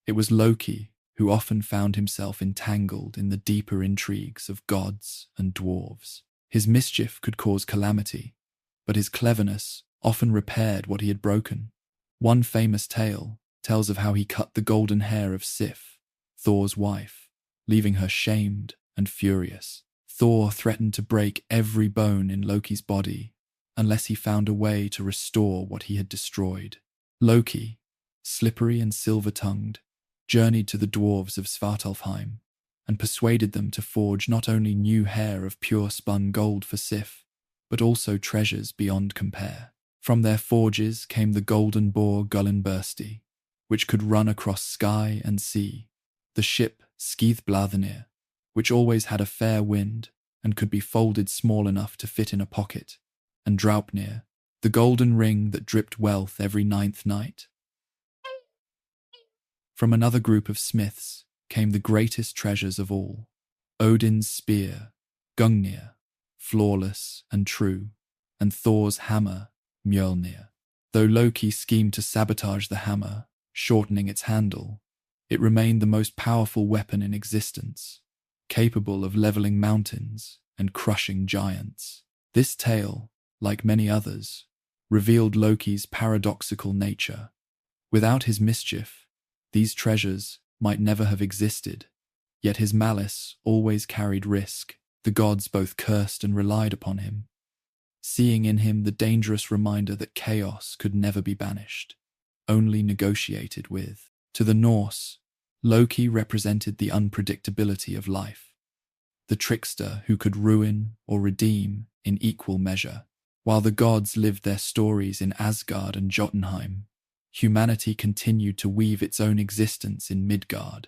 it was Loki who often found himself entangled in the deeper intrigues of gods and dwarves. His mischief could cause calamity, but his cleverness often repaired what he had broken. One famous tale tells of how he cut the golden hair of Sif, Thor's wife, leaving her shamed and furious. Thor threatened to break every bone in Loki's body unless he found a way to restore what he had destroyed. Loki, slippery and silver-tongued, journeyed to the dwarves of Svartalfheim and persuaded them to forge not only new hair of pure spun gold for Sif, but also treasures beyond compare. From their forges came the golden boar Gullinbursti, which could run across sky and sea, the ship Skithblathnir, which always had a fair wind and could be folded small enough to fit in a pocket, and Draupnir, the golden ring that dripped wealth every 9th night. From another group of smiths came the greatest treasures of all, Odin's spear, Gungnir, flawless and true, and Thor's hammer, Mjolnir. Though Loki schemed to sabotage the hammer, shortening its handle, it remained the most powerful weapon in existence, capable of leveling mountains and crushing giants. This tale, like many others, revealed Loki's paradoxical nature. Without his mischief, these treasures might never have existed, yet his malice always carried risk. The gods both cursed and relied upon him, seeing in him the dangerous reminder that chaos could never be banished, only negotiated with. To the Norse, Loki represented the unpredictability of life, the trickster who could ruin or redeem in equal measure. While the gods lived their stories in Asgard and Jotunheim, humanity continued to weave its own existence in Midgard,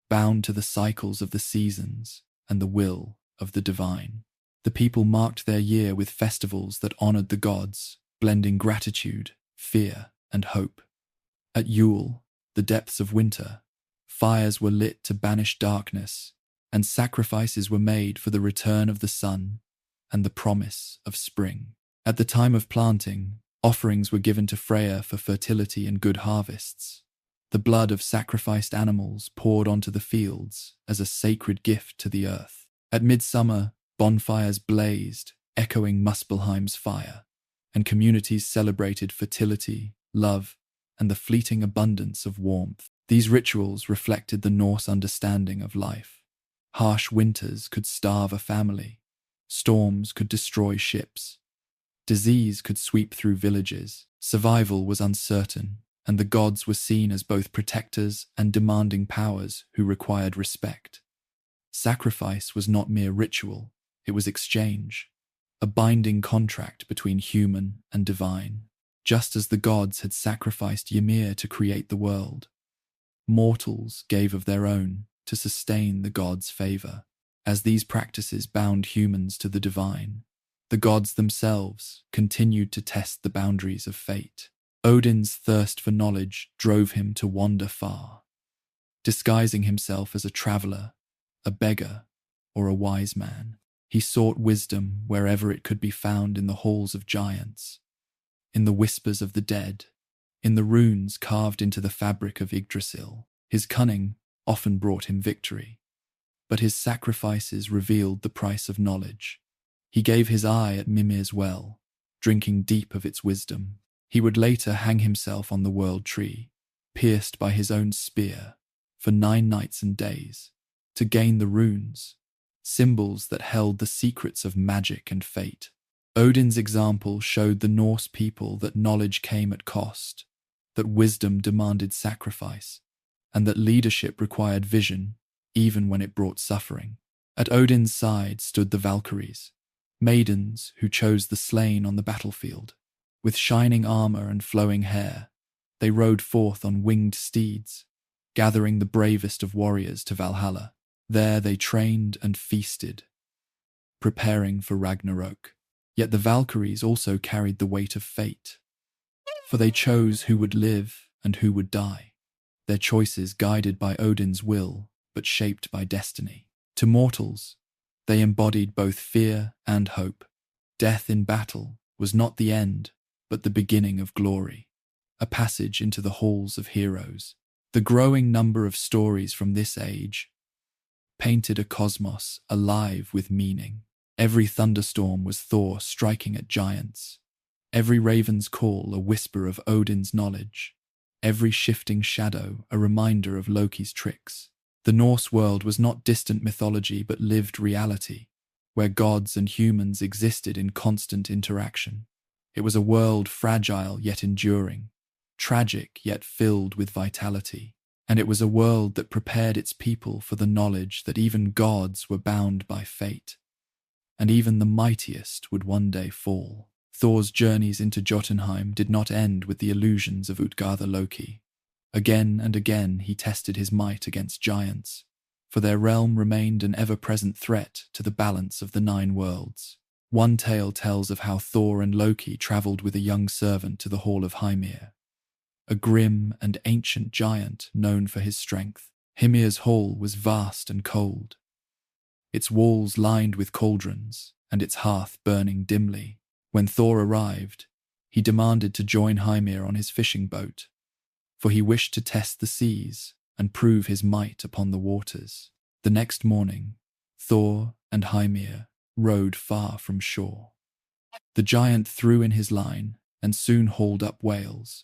bound to the cycles of the seasons and the will of the divine. The people marked their year with festivals that honored the gods, blending gratitude, fear, and hope. At Yule, the depths of winter, fires were lit to banish darkness, and sacrifices were made for the return of the sun and the promise of spring. At the time of planting, offerings were given to Freya for fertility and good harvests. The blood of sacrificed animals poured onto the fields as a sacred gift to the earth. At midsummer, bonfires blazed, echoing Muspelheim's fire, and communities celebrated fertility, love, and the fleeting abundance of warmth. These rituals reflected the Norse understanding of life. Harsh winters could starve a family, storms could destroy ships, disease could sweep through villages, survival was uncertain, and the gods were seen as both protectors and demanding powers who required respect. Sacrifice was not mere ritual, it was exchange, a binding contract between human and divine. Just as the gods had sacrificed Ymir to create the world, mortals gave of their own to sustain the gods' favor. As these practices bound humans to the divine, the gods themselves continued to test the boundaries of fate. Odin's thirst for knowledge drove him to wander far, disguising himself as a traveler, a beggar, or a wise man. He sought wisdom wherever it could be found, in the halls of giants, in the whispers of the dead, in the runes carved into the fabric of Yggdrasil. His cunning often brought him victory, but his sacrifices revealed the price of knowledge. He gave his eye at Mimir's well, drinking deep of its wisdom. He would later hang himself on the world tree, pierced by his own spear, for 9 nights and days, to gain the runes, symbols that held the secrets of magic and fate. Odin's example showed the Norse people that knowledge came at cost, that wisdom demanded sacrifice, and that leadership required vision, even when it brought suffering. At Odin's side stood the Valkyries, maidens who chose the slain on the battlefield. With shining armor and flowing hair, they rode forth on winged steeds, gathering the bravest of warriors to Valhalla. There they trained and feasted, preparing for Ragnarok. Yet the Valkyries also carried the weight of fate, for they chose who would live and who would die, their choices guided by Odin's will, but shaped by destiny. To mortals, they embodied both fear and hope. Death in battle was not the end, but the beginning of glory, a passage into the halls of heroes. The growing number of stories from this age painted a cosmos alive with meaning. Every thunderstorm was Thor striking at giants, every raven's call a whisper of Odin's knowledge, every shifting shadow a reminder of Loki's tricks. The Norse world was not distant mythology but lived reality, where gods and humans existed in constant interaction. It was a world fragile yet enduring, tragic yet filled with vitality, and it was a world that prepared its people for the knowledge that even gods were bound by fate, and even the mightiest would one day fall. Thor's journeys into Jotunheim did not end with the illusions of Utgarda Loki. Again and again he tested his might against giants, for their realm remained an ever-present threat to the balance of the 9 worlds. One tale tells of how Thor and Loki travelled with a young servant to the hall of Hymir, a grim and ancient giant known for his strength. Hymir's hall was vast and cold, its walls lined with cauldrons and its hearth burning dimly. When Thor arrived, he demanded to join Hymir on his fishing boat, for he wished to test the seas and prove his might upon the waters. The next morning, Thor and Hymir rowed far from shore. The giant threw in his line and soon hauled up whales,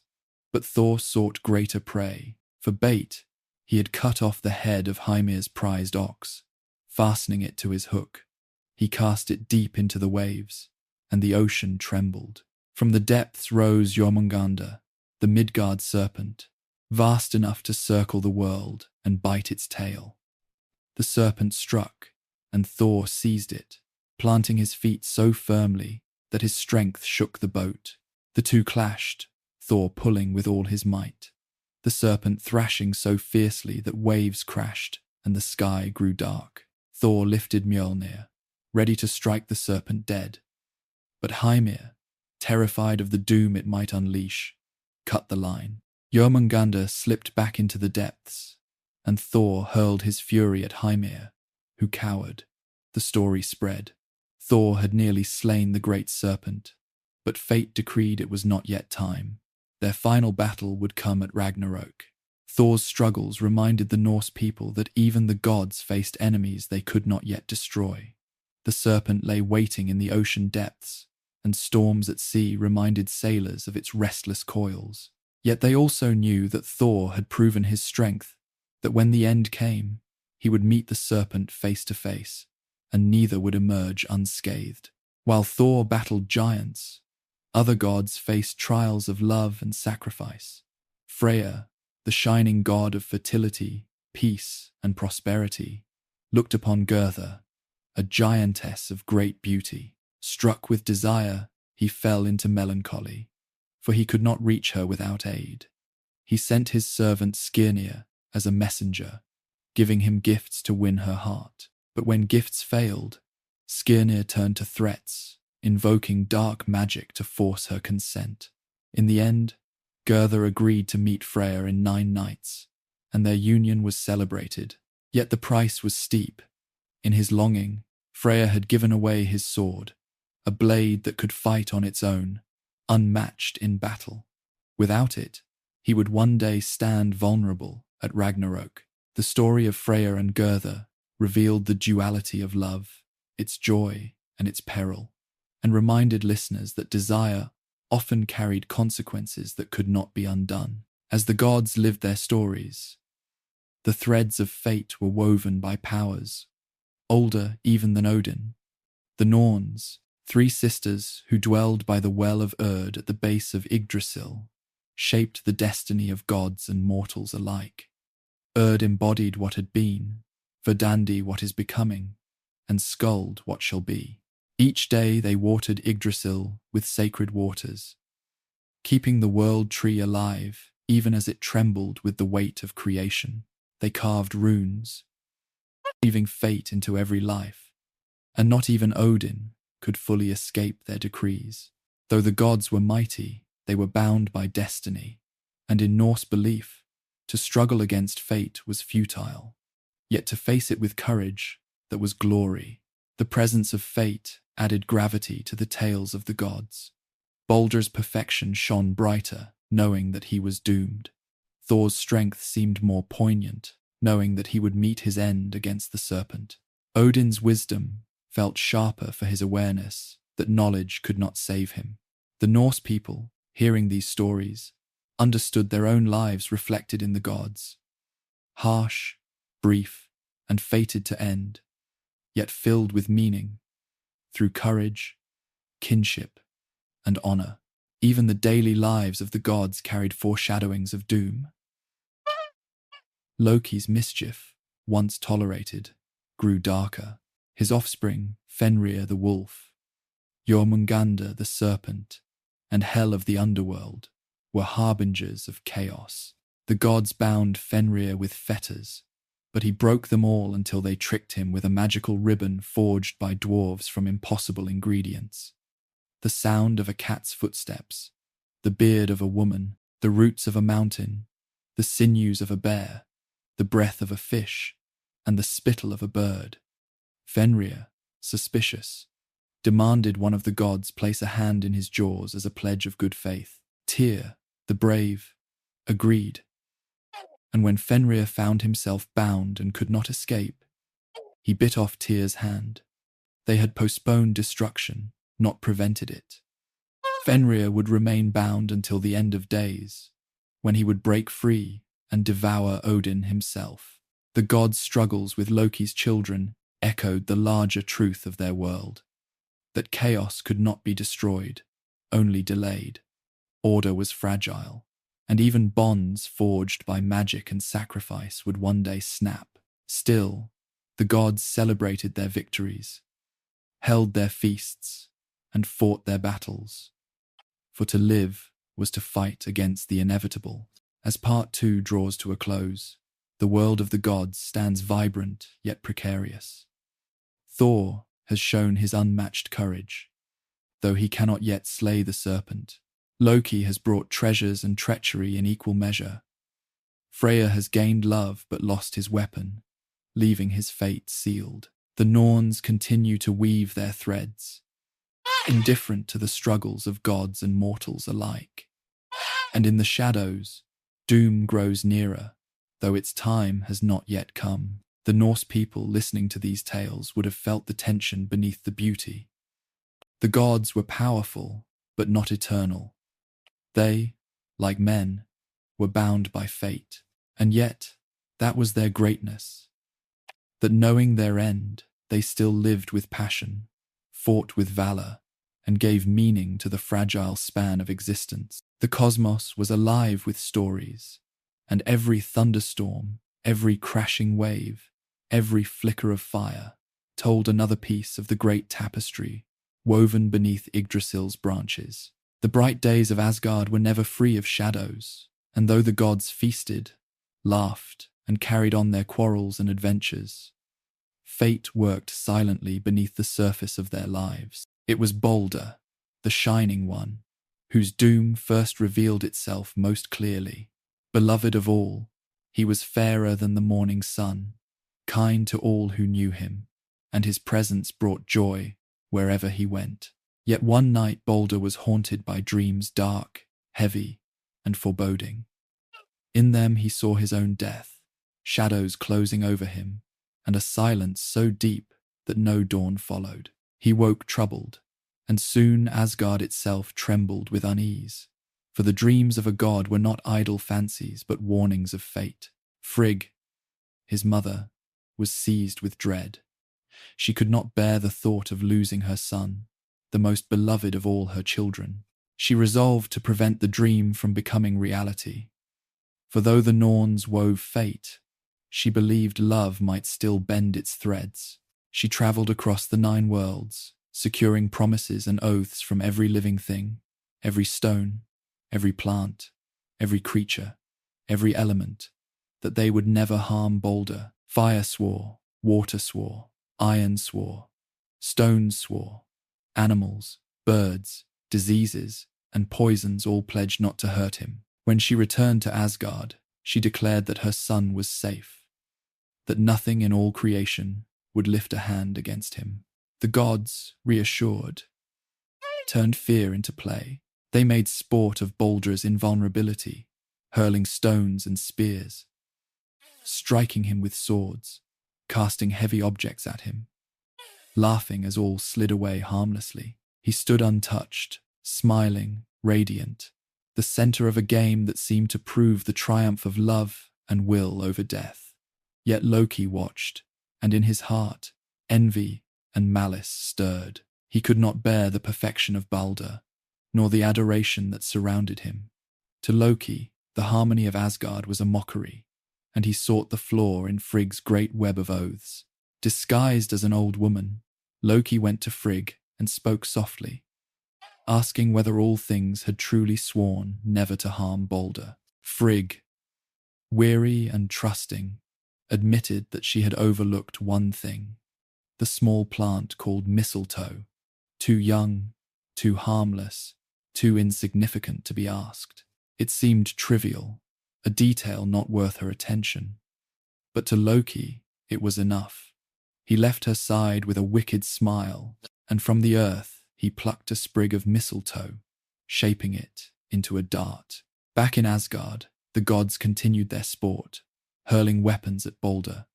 but Thor sought greater prey. For bait, he had cut off the head of Hymir's prized ox. Fastening it to his hook, he cast it deep into the waves, and the ocean trembled. From the depths rose Jormungandr, the Midgard serpent, vast enough to circle the world and bite its tail. The serpent struck, and Thor seized it, planting his feet so firmly that his strength shook the boat. The two clashed, Thor pulling with all his might, the serpent thrashing so fiercely that waves crashed and the sky grew dark. Thor lifted Mjolnir, ready to strike the serpent dead. But Hymir, terrified of the doom it might unleash, cut the line. Jormungandr slipped back into the depths, and Thor hurled his fury at Hymir, who cowered. The story spread. Thor had nearly slain the great serpent, but fate decreed it was not yet time. Their final battle would come at Ragnarok. Thor's struggles reminded the Norse people that even the gods faced enemies they could not yet destroy. The serpent lay waiting in the ocean depths, and storms at sea reminded sailors of its restless coils. Yet they also knew that Thor had proven his strength, that when the end came, he would meet the serpent face to face, and neither would emerge unscathed. While Thor battled giants, other gods faced trials of love and sacrifice. Freya, the shining god of fertility, peace, and prosperity, looked upon Gertha, a giantess of great beauty. Struck with desire, he fell into melancholy, for he could not reach her without aid. He sent his servant Skirnir as a messenger, giving him gifts to win her heart. But when gifts failed, Skirnir turned to threats, invoking dark magic to force her consent. In the end, Gertha agreed to meet Freya in 9 nights, and their union was celebrated. Yet the price was steep. In his longing, Freya had given away his sword, a blade that could fight on its own, unmatched in battle. Without it, he would one day stand vulnerable at Ragnarok. The story of Freya and Gertha revealed the duality of love, its joy and its peril, and reminded listeners that desire often carried consequences that could not be undone. As the gods lived their stories, the threads of fate were woven by powers older even than Odin. The Norns, 3 sisters who dwelled by the well of Urd at the base of Yggdrasil, shaped the destiny of gods and mortals alike. Urd embodied what had been, Verdandi what is becoming, and Skuld what shall be. Each day they watered Yggdrasil with sacred waters, keeping the world tree alive even as it trembled with the weight of creation. They carved runes, weaving fate into every life, and not even Odin could fully escape their decrees. Though the gods were mighty, they were bound by destiny, and in Norse belief, to struggle against fate was futile. Yet to face it with courage, that was glory. The presence of fate added gravity to the tales of the gods. Baldr's perfection shone brighter, knowing that he was doomed. Thor's strength seemed more poignant, knowing that he would meet his end against the serpent. Odin's wisdom felt sharper for his awareness that knowledge could not save him. The Norse people, hearing these stories, understood their own lives reflected in the gods. Harsh, brief, and fated to end, yet filled with meaning, through courage, kinship, and honor. Even the daily lives of the gods carried foreshadowings of doom. Loki's mischief, once tolerated, grew darker. His offspring, Fenrir the wolf, Jormungandr the serpent, and Hel of the underworld, were harbingers of chaos. The gods bound Fenrir with fetters, but he broke them all until they tricked him with a magical ribbon forged by dwarves from impossible ingredients. The sound of a cat's footsteps, the beard of a woman, the roots of a mountain, the sinews of a bear, the breath of a fish, and the spittle of a bird. Fenrir, suspicious, demanded one of the gods place a hand in his jaws as a pledge of good faith. Tyr, the brave, agreed, and when Fenrir found himself bound and could not escape, he bit off Tyr's hand. They had postponed destruction, not prevented it. Fenrir would remain bound until the end of days, when he would break free and devour Odin himself. The gods' struggles with Loki's children echoed the larger truth of their world, that chaos could not be destroyed, only delayed. Order was fragile, and even bonds forged by magic and sacrifice would one day snap. Still, the gods celebrated their victories, held their feasts, and fought their battles. For to live was to fight against the inevitable. As Part 2 draws to a close, the world of the gods stands vibrant yet precarious. Thor has shown his unmatched courage, though he cannot yet slay the serpent. Loki has brought treasures and treachery in equal measure. Freyr has gained love but lost his weapon, leaving his fate sealed. The Norns continue to weave their threads, indifferent to the struggles of gods and mortals alike. And in the shadows, doom grows nearer, though its time has not yet come. The Norse people listening to these tales would have felt the tension beneath the beauty. The gods were powerful, but not eternal. They, like men, were bound by fate, and yet that was their greatness, that knowing their end, they still lived with passion, fought with valor, and gave meaning to the fragile span of existence. The cosmos was alive with stories, and every thunderstorm, every crashing wave, every flicker of fire told another piece of the great tapestry woven beneath Yggdrasil's branches. The bright days of Asgard were never free of shadows, and though the gods feasted, laughed, and carried on their quarrels and adventures, fate worked silently beneath the surface of their lives. It was Balder, the Shining One, whose doom first revealed itself most clearly. Beloved of all, he was fairer than the morning sun, kind to all who knew him, and his presence brought joy wherever he went. Yet one night Balder was haunted by dreams dark, heavy, and foreboding. In them he saw his own death, shadows closing over him, and a silence so deep that no dawn followed. He woke troubled, and soon Asgard itself trembled with unease, for the dreams of a god were not idle fancies but warnings of fate. Frigg, his mother, was seized with dread. She could not bear the thought of losing her son, the most beloved of all her children. She resolved to prevent the dream from becoming reality. For though the Norns wove fate, she believed love might still bend its threads. She travelled across the 9 worlds, securing promises and oaths from every living thing, every stone, every plant, every creature, every element, that they would never harm Balder. Fire swore, water swore, iron swore, stones swore, animals, birds, diseases, and poisons all pledged not to hurt him. When she returned to Asgard, she declared that her son was safe, that nothing in all creation would lift a hand against him. The gods, reassured, turned fear into play. They made sport of Balder's invulnerability, hurling stones and spears, striking him with swords, casting heavy objects at him, laughing as all slid away harmlessly. He stood untouched, smiling, radiant, the center of a game that seemed to prove the triumph of love and will over death. Yet Loki watched, and in his heart, envy and malice stirred. He could not bear the perfection of Balder, nor the adoration that surrounded him. To Loki, the harmony of Asgard was a mockery, and he sought the flaw in Frigg's great web of oaths. Disguised as an old woman, Loki went to Frigg and spoke softly, asking whether all things had truly sworn never to harm Balder. Frigg, weary and trusting, admitted that she had overlooked one thing, the small plant called mistletoe, too young, too harmless, too insignificant to be asked. It seemed trivial, a detail not worth her attention. But to Loki, it was enough. He left her side with a wicked smile, and from the earth he plucked a sprig of mistletoe, shaping it into a dart. Back in Asgard, the gods continued their sport, hurling weapons at Balder.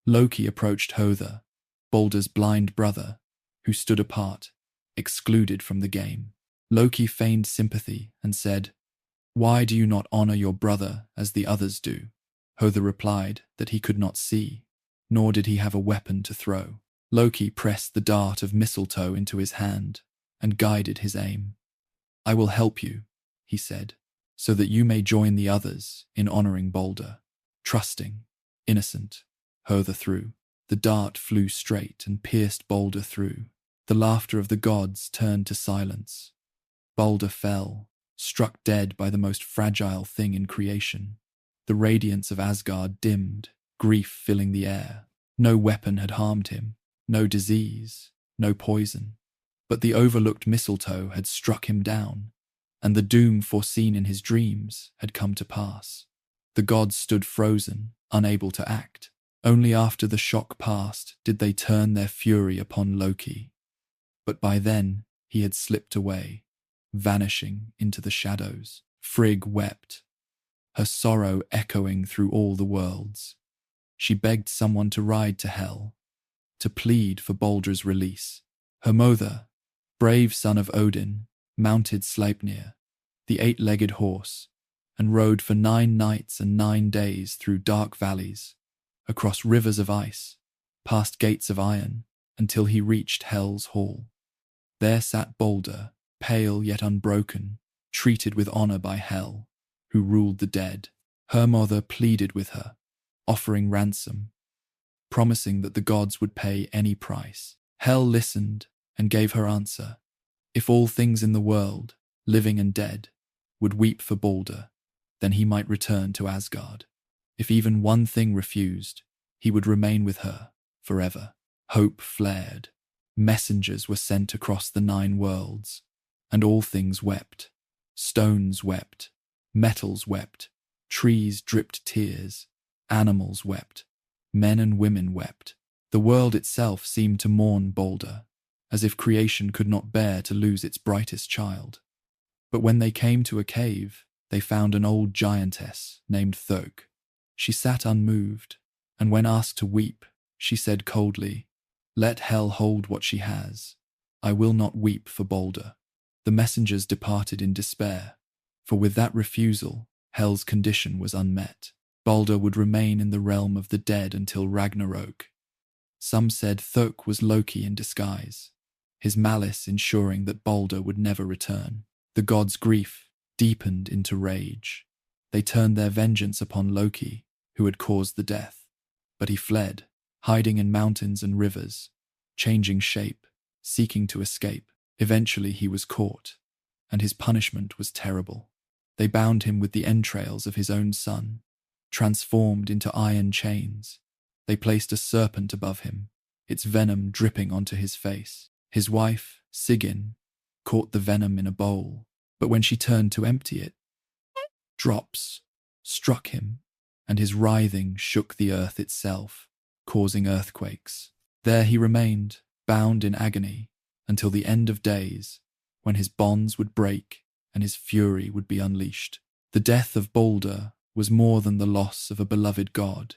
Loki approached Hother, Balder's blind brother, who stood apart, excluded from the game. Loki feigned sympathy and said, "Why do you not honor your brother as the others do?" Hother replied that he could not see, nor did he have a weapon to throw. Loki pressed the dart of mistletoe into his hand and guided his aim. "I will help you," he said, "so that you may join the others in honoring Balder." Trusting, innocent, Hother threw. The dart flew straight and pierced Balder through. The laughter of the gods turned to silence. Balder fell, struck dead by the most fragile thing in creation. The radiance of Asgard dimmed, grief filling the air. No weapon had harmed him, no disease, no poison. But the overlooked mistletoe had struck him down, and the doom foreseen in his dreams had come to pass. The gods stood frozen, unable to act. Only after the shock passed did they turn their fury upon Loki. But by then he had slipped away, vanishing into the shadows. Frigg wept, her sorrow echoing through all the worlds. She begged someone to ride to Hel, to plead for Balder's release. Hermother, brave son of Odin, mounted Sleipnir, the 8-legged horse, and rode for 9 nights and 9 days through dark valleys, across rivers of ice, past gates of iron, until he reached Hel's hall. There sat Balder, pale yet unbroken, treated with honor by Hel, who ruled the dead. Hermother pleaded with her, offering ransom, promising that the gods would pay any price. Hel listened and gave her answer. If all things in the world, living and dead, would weep for Balder, then he might return to Asgard. If even one thing refused, he would remain with her forever. Hope flared. Messengers were sent across the 9 worlds, and all things wept. Stones wept, metals wept, trees dripped tears, animals wept, men and women wept. The world itself seemed to mourn Balder, as if creation could not bear to lose its brightest child. But when they came to a cave, they found an old giantess named Thok. She sat unmoved, and when asked to weep, she said coldly, "Let Hel hold what she has. I will not weep for Balder." The messengers departed in despair, for with that refusal, Hel's condition was unmet. Balder would remain in the realm of the dead until Ragnarok. Some said Thok was Loki in disguise, his malice ensuring that Balder would never return. The gods' grief deepened into rage. They turned their vengeance upon Loki, who had caused the death. But he fled, hiding in mountains and rivers, changing shape, seeking to escape. Eventually he was caught, and his punishment was terrible. They bound him with the entrails of his own son, transformed into iron chains. They placed a serpent above him, its venom dripping onto his face. His wife, Sigyn, caught the venom in a bowl, but when she turned to empty it, drops struck him, and his writhing shook the earth itself, causing earthquakes. There he remained, bound in agony, until the end of days, when his bonds would break and his fury would be unleashed. The death of Balder was more than the loss of a beloved god.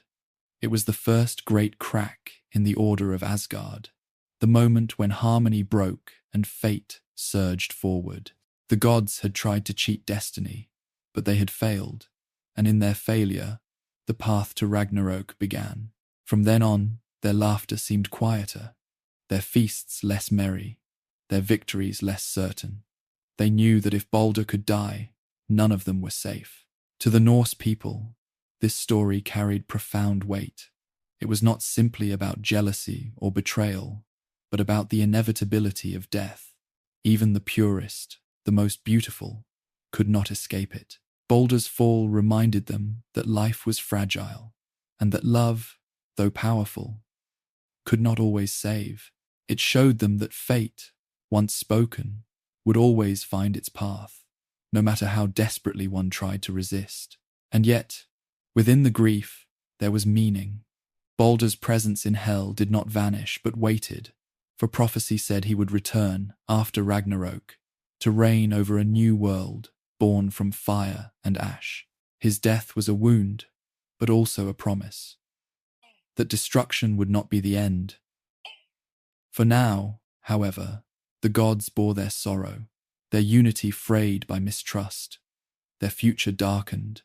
It was the first great crack in the order of Asgard, the moment when harmony broke and fate surged forward. The gods had tried to cheat destiny, but they had failed, and in their failure, the path to Ragnarok began. From then on, their laughter seemed quieter, their feasts less merry, their victories less certain. They knew that if Balder could die, none of them were safe. To the Norse people, this story carried profound weight. It was not simply about jealousy or betrayal, but about the inevitability of death. Even the purest, the most beautiful, could not escape it. Balder's fall reminded them that life was fragile, and that love, though powerful, could not always save. It showed them that fate, once spoken, would always find its path, no matter how desperately one tried to resist. And yet, within the grief, there was meaning. Baldur's presence in hell did not vanish but waited, for prophecy said he would return after Ragnarok to reign over a new world born from fire and ash. His death was a wound, but also a promise that destruction would not be the end. For now, however, the gods bore their sorrow, their unity frayed by mistrust, their future darkened.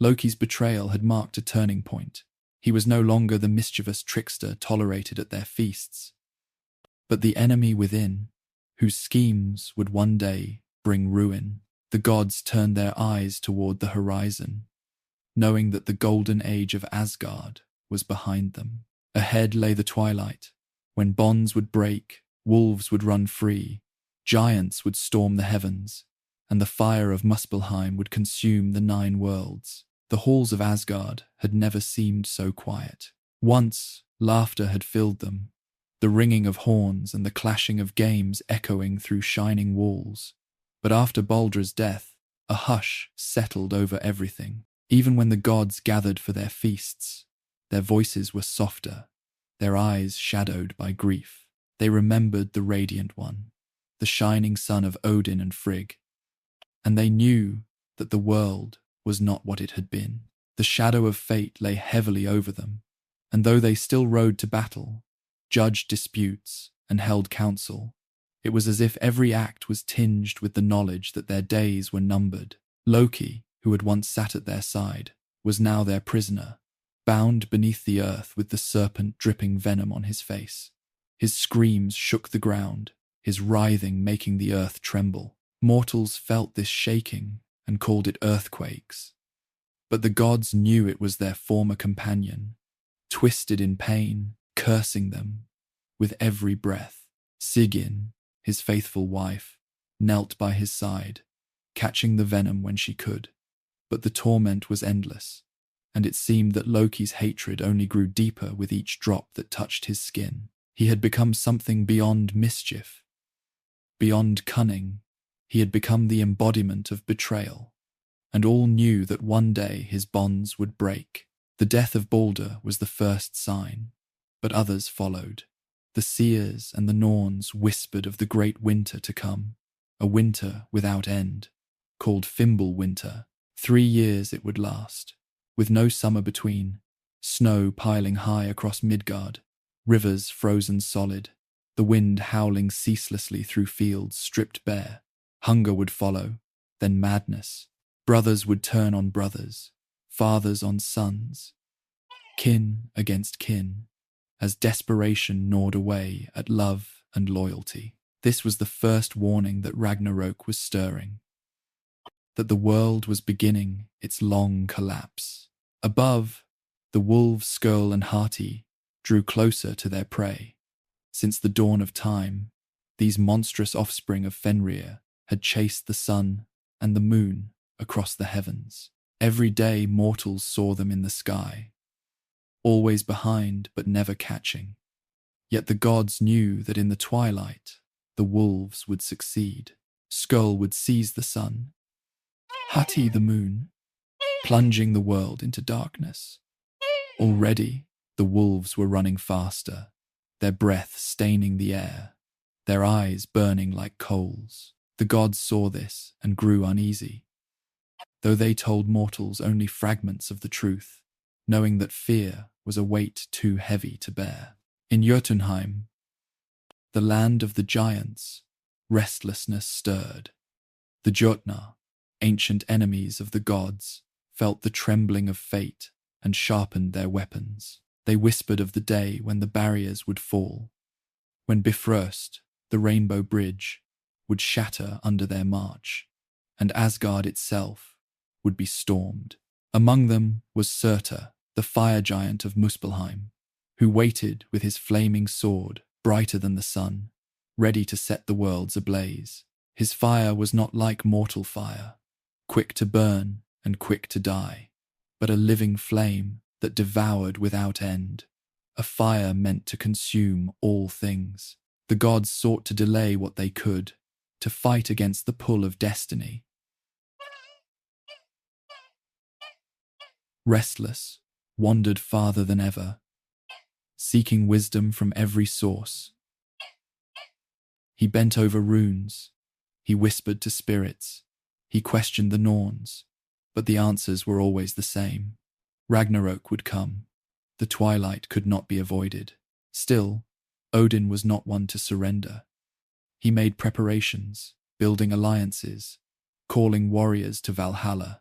Loki's betrayal had marked a turning point. He was no longer the mischievous trickster tolerated at their feasts, but the enemy within, whose schemes would one day bring ruin. The gods turned their eyes toward the horizon, knowing that the golden age of Asgard was behind them. Ahead lay the twilight, when bonds would break, wolves would run free, giants would storm the heavens, and the fire of Muspelheim would consume the 9 worlds. The halls of Asgard had never seemed so quiet. Once, laughter had filled them, the ringing of horns and the clashing of games echoing through shining walls. But after Baldur's death, a hush settled over everything. Even when the gods gathered for their feasts, their voices were softer, their eyes shadowed by grief. They remembered the Radiant One, the shining son of Odin and Frigg, and they knew that the world was not what it had been. The shadow of fate lay heavily over them, and though they still rode to battle, judged disputes, and held council, it was as if every act was tinged with the knowledge that their days were numbered. Loki, who had once sat at their side, was now their prisoner, bound beneath the earth with the serpent dripping venom on his face. His screams shook the ground, his writhing making the earth tremble. Mortals felt this shaking and called it earthquakes, but the gods knew it was their former companion, twisted in pain, cursing them with every breath. Sigyn, his faithful wife, knelt by his side, catching the venom when she could. But the torment was endless, and it seemed that Loki's hatred only grew deeper with each drop that touched his skin. He had become something beyond mischief, beyond cunning. He had become the embodiment of betrayal, and all knew that one day his bonds would break. The death of Baldur was the first sign, but others followed. The seers and the Norns whispered of the great winter to come, a winter without end, called Fimbulwinter. 3 years it would last, with no summer between, snow piling high across Midgard, rivers frozen solid, the wind howling ceaselessly through fields stripped bare. Hunger would follow, then madness. Brothers would turn on brothers, fathers on sons, kin against kin, as desperation gnawed away at love and loyalty. This was the first warning that Ragnarok was stirring, that the world was beginning its long collapse. Above, the wolves Skirl and Hati drew closer to their prey. Since the dawn of time, these monstrous offspring of Fenrir had chased the sun and the moon across the heavens. Every day mortals saw them in the sky, always behind but never catching. Yet the gods knew that in the twilight, the wolves would succeed. Skirl would seize the sun, Hati the moon, plunging the world into darkness. Already, the wolves were running faster, their breath staining the air, their eyes burning like coals. The gods saw this and grew uneasy, though they told mortals only fragments of the truth, knowing that fear was a weight too heavy to bear. In Jotunheim, the land of the giants, restlessness stirred. The Jotnar, ancient enemies of the gods, felt the trembling of fate and sharpened their weapons. They whispered of the day when the barriers would fall, when Bifrost, the rainbow bridge, would shatter under their march, and Asgard itself would be stormed. Among them was Surtur, the fire giant of Muspelheim, who waited with his flaming sword, brighter than the sun, ready to set the worlds ablaze. His fire was not like mortal fire, quick to burn and quick to die, but a living flame that devoured without end, a fire meant to consume all things. The gods sought to delay what they could, to fight against the pull of destiny. Restless, wandered farther than ever, seeking wisdom from every source. He bent over runes, he whispered to spirits, he questioned the Norns, but the answers were always the same. Ragnarok would come. The twilight could not be avoided. Still, Odin was not one to surrender. He made preparations, building alliances, calling warriors to Valhalla,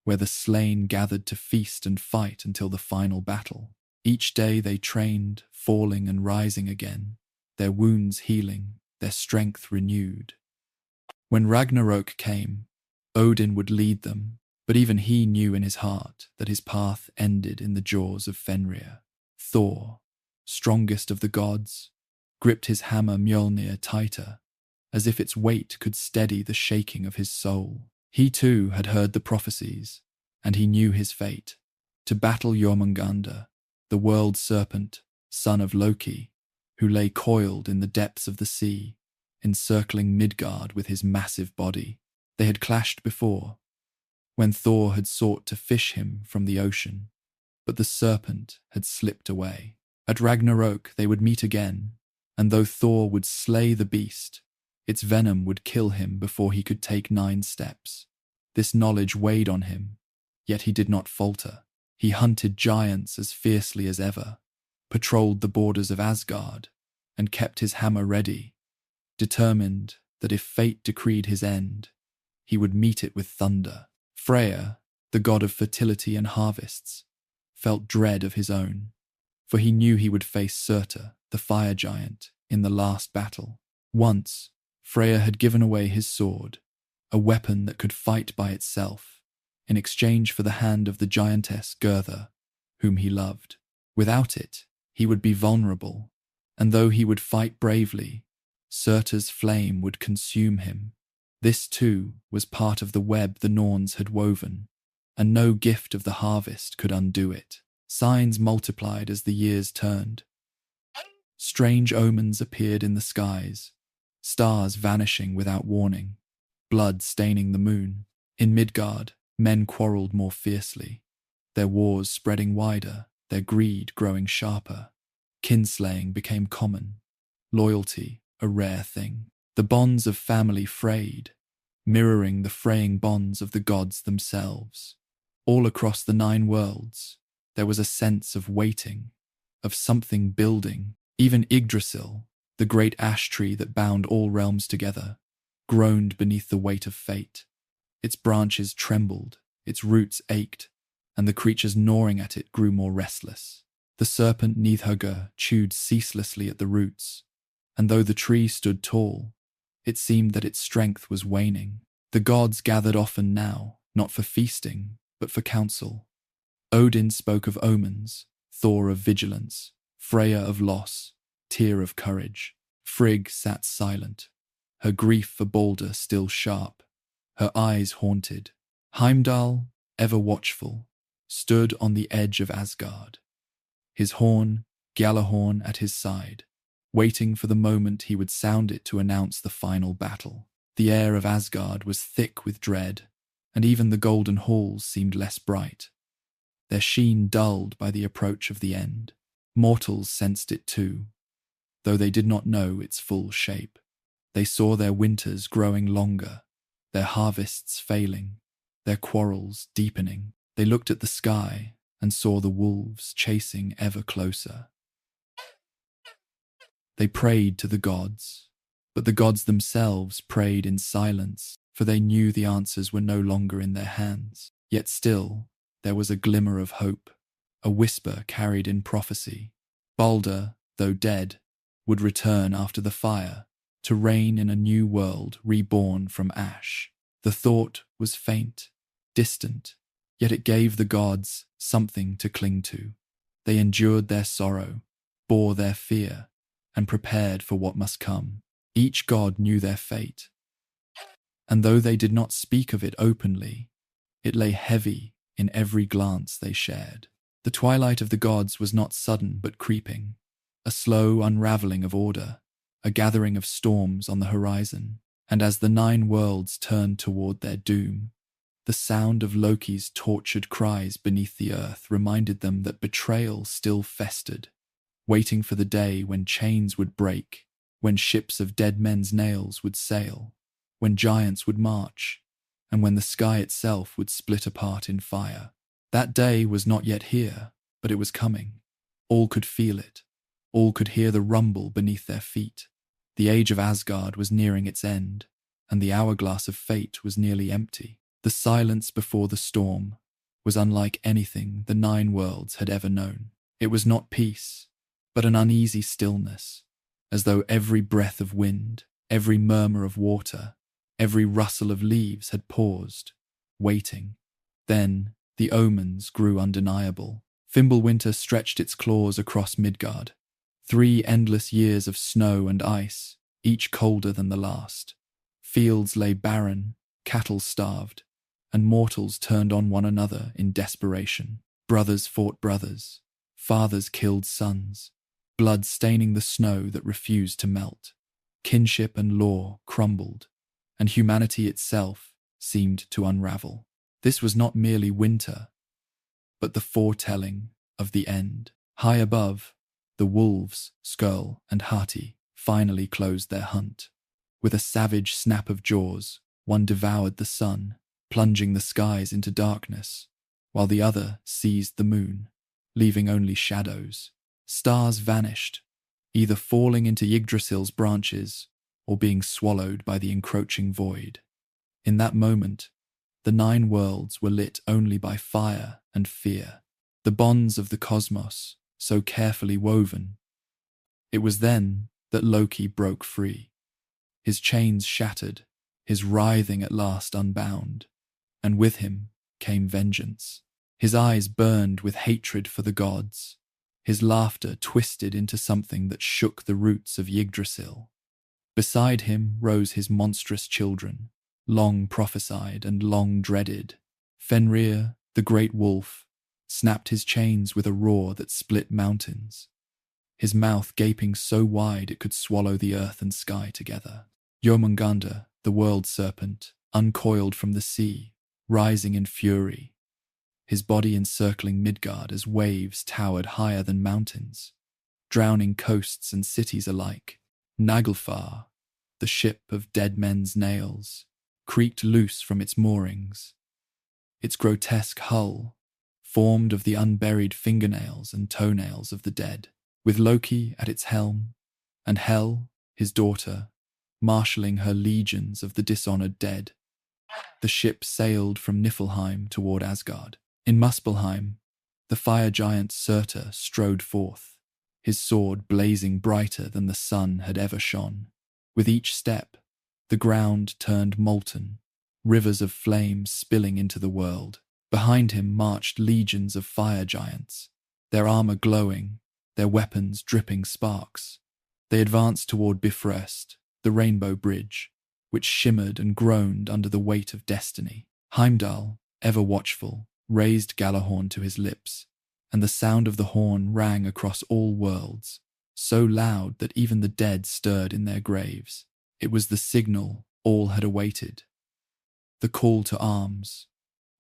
where the slain gathered to feast and fight until the final battle. Each day they trained, falling and rising again, their wounds healing, their strength renewed. When Ragnarok came, Odin would lead them, but even he knew in his heart that his path ended in the jaws of Fenrir. Thor, strongest of the gods, gripped his hammer Mjolnir tighter, as if its weight could steady the shaking of his soul. He too had heard the prophecies, and he knew his fate, to battle Jormungandr, the world serpent, son of Loki, who lay coiled in the depths of the sea, encircling Midgard with his massive body. They had clashed before, when Thor had sought to fish him from the ocean, but the serpent had slipped away. At Ragnarok they would meet again, and though Thor would slay the beast, its venom would kill him before he could take 9 steps. This knowledge weighed on him, yet he did not falter. He hunted giants as fiercely as ever, patrolled the borders of Asgard, and kept his hammer ready, determined that if fate decreed his end, he would meet it with thunder. Freya, the god of fertility and harvests, felt dread of his own, for he knew he would face Surtur, the fire giant, in the last battle. Once, Freya had given away his sword, a weapon that could fight by itself, in exchange for the hand of the giantess Gertha, whom he loved. Without it, he would be vulnerable, and though he would fight bravely, Surtur's flame would consume him. This too was part of the web the Norns had woven, and no gift of the harvest could undo it. Signs multiplied as the years turned. Strange omens appeared in the skies, stars vanishing without warning, blood staining the moon. In Midgard, men quarreled more fiercely, their wars spreading wider, their greed growing sharper. Kinslaying became common, loyalty a rare thing. The bonds of family frayed, mirroring the fraying bonds of the gods themselves. All across the 9 worlds, there was a sense of waiting, of something building. Even Yggdrasil, the great ash tree that bound all realms together, groaned beneath the weight of fate. Its branches trembled, its roots ached, and the creatures gnawing at it grew more restless. The serpent Nidhugger chewed ceaselessly at the roots, and though the tree stood tall, it seemed that its strength was waning. The gods gathered often now, not for feasting, but for counsel. Odin spoke of omens, Thor of vigilance, Freya of loss, Tyr of courage. Frigg sat silent, her grief for Balder still sharp, her eyes haunted. Heimdall, ever watchful, stood on the edge of Asgard, his horn, Gjallarhorn, at his side, waiting for the moment he would sound it to announce the final battle. The air of Asgard was thick with dread, and even the golden halls seemed less bright, their sheen dulled by the approach of the end. Mortals sensed it too, though they did not know its full shape. They saw their winters growing longer, their harvests failing, their quarrels deepening. They looked at the sky and saw the wolves chasing ever closer. They prayed to the gods, but the gods themselves prayed in silence, for they knew the answers were no longer in their hands. Yet still, there was a glimmer of hope, a whisper carried in prophecy. Balder, though dead, would return after the fire, to reign in a new world reborn from ash. The thought was faint, distant, yet it gave the gods something to cling to. They endured their sorrow, bore their fear, and prepared for what must come. Each god knew their fate, and though they did not speak of it openly, it lay heavy in every glance they shared. The twilight of the gods was not sudden but creeping, a slow unraveling of order, a gathering of storms on the horizon. And as the 9 worlds turned toward their doom, the sound of Loki's tortured cries beneath the earth reminded them that betrayal still festered, waiting for the day when chains would break, when ships of dead men's nails would sail, when giants would march, and when the sky itself would split apart in fire. That day was not yet here, but it was coming. All could feel it. All could hear the rumble beneath their feet. The age of Asgard was nearing its end, and the hourglass of fate was nearly empty. The silence before the storm was unlike anything the 9 worlds had ever known. It was not peace, but an uneasy stillness, as though every breath of wind, every murmur of water, every rustle of leaves had paused, waiting. Then the omens grew undeniable. Fimbulwinter stretched its claws across Midgard. 3 endless years of snow and ice, each colder than the last. Fields lay barren, cattle starved, and mortals turned on one another in desperation. Brothers fought brothers, fathers killed sons, blood staining the snow that refused to melt. Kinship and law crumbled, and humanity itself seemed to unravel. This was not merely winter, but the foretelling of the end. High above, the wolves, Skirl and Hati, finally closed their hunt. With a savage snap of jaws, one devoured the sun, plunging the skies into darkness, while the other seized the moon, leaving only shadows. Stars vanished, either falling into Yggdrasil's branches or being swallowed by the encroaching void. In that moment, the 9 worlds were lit only by fire and fear, the bonds of the cosmos so carefully woven. It was then that Loki broke free. His chains shattered, his writhing at last unbound, and with him came vengeance. His eyes burned with hatred for the gods, his laughter twisted into something that shook the roots of Yggdrasil. Beside him rose his monstrous children, long prophesied and long dreaded. Fenrir, the great wolf, snapped his chains with a roar that split mountains, his mouth gaping so wide it could swallow the earth and sky together. Jomungandr, the world serpent, uncoiled from the sea, rising in fury, his body encircling Midgard as waves towered higher than mountains, drowning coasts and cities alike. Naglfar, the ship of dead men's nails, creaked loose from its moorings, its grotesque hull formed of the unburied fingernails and toenails of the dead, with Loki at its helm, and Hel, his daughter, marshalling her legions of the dishonored dead. The ship sailed from Niflheim toward Asgard. In Muspelheim, the fire giant Surtur strode forth, his sword blazing brighter than the sun had ever shone. With each step, the ground turned molten, rivers of flame spilling into the world. Behind him marched legions of fire giants, their armor glowing, their weapons dripping sparks. They advanced toward Bifrost, the rainbow bridge, which shimmered and groaned under the weight of destiny. Heimdall, ever watchful, raised Gjallarhorn to his lips, and the sound of the horn rang across all worlds, so loud that even the dead stirred in their graves. It was the signal all had awaited. The call to arms.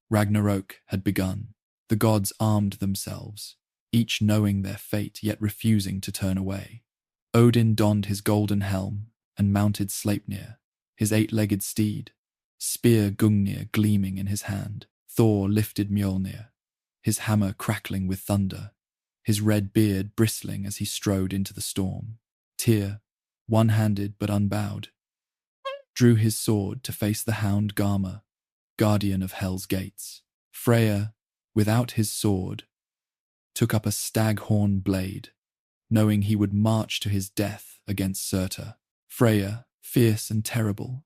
Ragnarok had begun. The gods armed themselves, each knowing their fate yet refusing to turn away. Odin donned his golden helm and mounted Sleipnir, his 8-legged steed, spear Gungnir gleaming in his hand. Thor lifted Mjolnir, his hammer crackling with thunder, his red beard bristling as he strode into the storm. Tyr, one-handed but unbowed, drew his sword to face the hound Garma, guardian of Hell's gates. Freya, without his sword, took up a stag-horn blade, knowing he would march to his death against Surtur. Freya, fierce and terrible,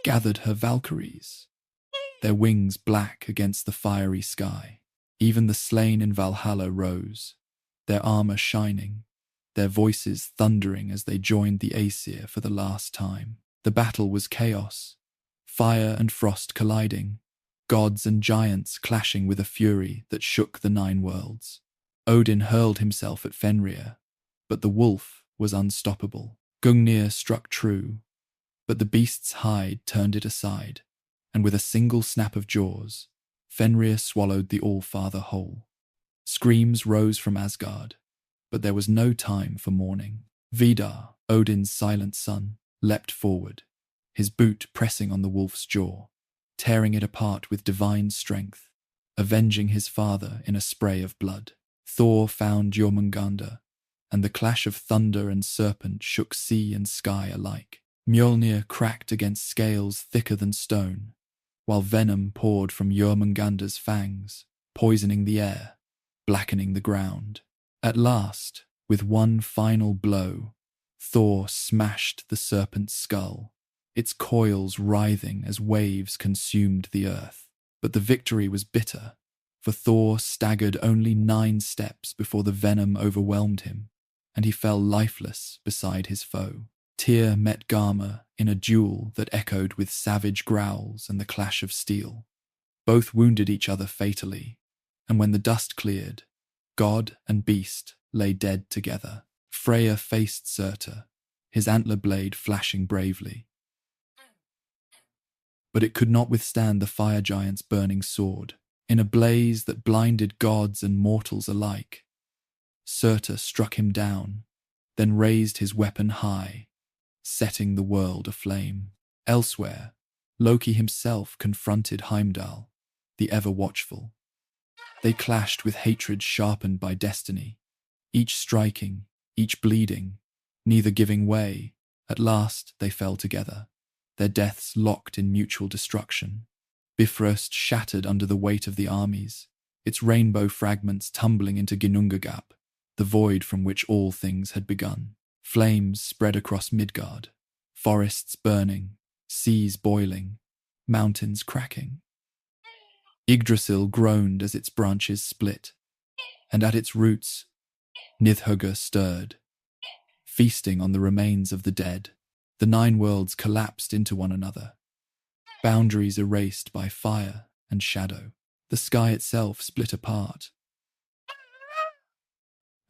gathered her Valkyries, their wings black against the fiery sky. Even the slain in Valhalla rose, their armor shining, their voices thundering as they joined the Aesir for the last time. The battle was chaos, fire and frost colliding, gods and giants clashing with a fury that shook the 9 worlds. Odin hurled himself at Fenrir, but the wolf was unstoppable. Gungnir struck true, but the beast's hide turned it aside, and with a single snap of jaws, Fenrir swallowed the All-Father whole. Screams rose from Asgard, But there was no time for mourning. Vidar, Odin's silent son, leapt forward, his boot pressing on the wolf's jaw, tearing it apart with divine strength, avenging his father in a spray of blood. Thor found Jormungandr, and the clash of thunder and serpent shook sea and sky alike. Mjolnir cracked against scales thicker than stone, while venom poured from Jormungandr's fangs, poisoning the air, blackening the ground. At last, with one final blow, Thor smashed the serpent's skull, its coils writhing as waves consumed the earth. But the victory was bitter, for Thor staggered only 9 steps before the venom overwhelmed him, and he fell lifeless beside his foe. Tyr met Garma in a duel that echoed with savage growls and the clash of steel. Both wounded each other fatally, and when the dust cleared, god and beast lay dead together. Freyr faced Surtur, his antler blade flashing bravely. But it could not withstand the fire giant's burning sword. In a blaze that blinded gods and mortals alike, Surtur struck him down, then raised his weapon high, setting the world aflame. Elsewhere, Loki himself confronted Heimdall, the ever-watchful. They clashed with hatred sharpened by destiny, each striking, each bleeding, neither giving way. At last they fell together, their deaths locked in mutual destruction. Bifrost shattered under the weight of the armies, its rainbow fragments tumbling into Ginnungagap, the void from which all things had begun. Flames spread across Midgard, forests burning, seas boiling, mountains cracking. Yggdrasil groaned as its branches split, and at its roots, Nidhogger stirred, feasting on the remains of the dead. The 9 worlds collapsed into one another, boundaries erased by fire and shadow. The sky itself split apart,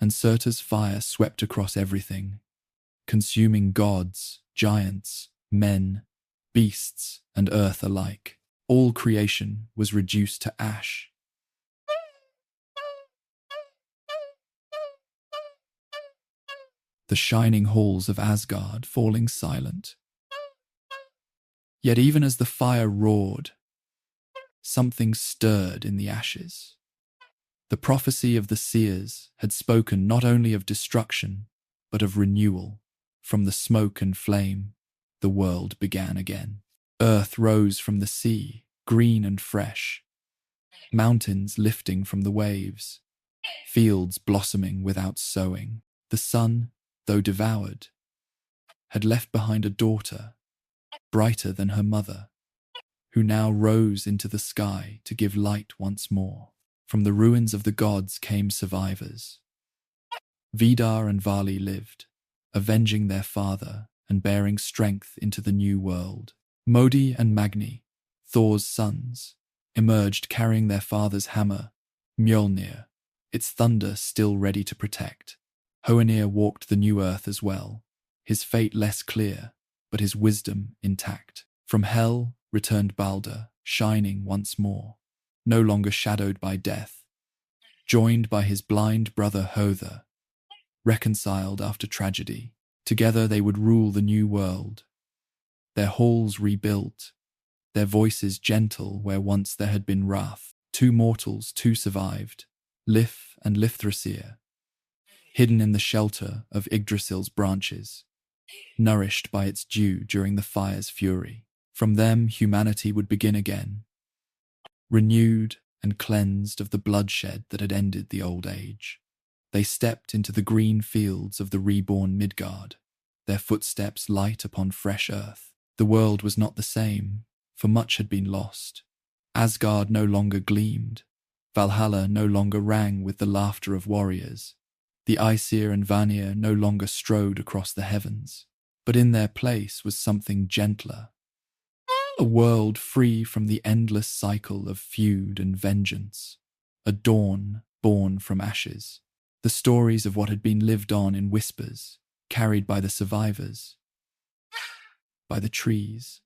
and Surtur's fire swept across everything, consuming gods, giants, men, beasts, and earth alike. All creation was reduced to ash. The shining halls of Asgard falling silent. Yet even as the fire roared, something stirred in the ashes. The prophecy of the seers had spoken not only of destruction, but of renewal. From the smoke and flame, the world began again. Earth rose from the sea, green and fresh, mountains lifting from the waves, fields blossoming without sowing. The sun, though devoured, had left behind a daughter, brighter than her mother, who now rose into the sky to give light once more. From the ruins of the gods came survivors. Vidar and Vali lived, avenging their father and bearing strength into the new world. Modi and Magni, Thor's sons, emerged carrying their father's hammer, Mjolnir, its thunder still ready to protect. Hoenir walked the new earth as well, his fate less clear, but his wisdom intact. From hell returned Balder, shining once more, no longer shadowed by death, joined by his blind brother Hother, reconciled after tragedy. Together they would rule the new world, their halls rebuilt, their voices gentle where once there had been wrath. 2 mortals, 2 survived, Lif and Lifthrasir, hidden in the shelter of Yggdrasil's branches, nourished by its dew during the fire's fury. From them humanity would begin again, renewed and cleansed of the bloodshed that had ended the old age. They stepped into the green fields of the reborn Midgard, their footsteps light upon fresh earth. The world was not the same, for much had been lost. Asgard no longer gleamed, Valhalla no longer rang with the laughter of warriors. The Aesir and Vanir no longer strode across the heavens, but in their place was something gentler, a world free from the endless cycle of feud and vengeance, a dawn born from ashes. The stories of what had been lived on in whispers, carried by the survivors, by the trees,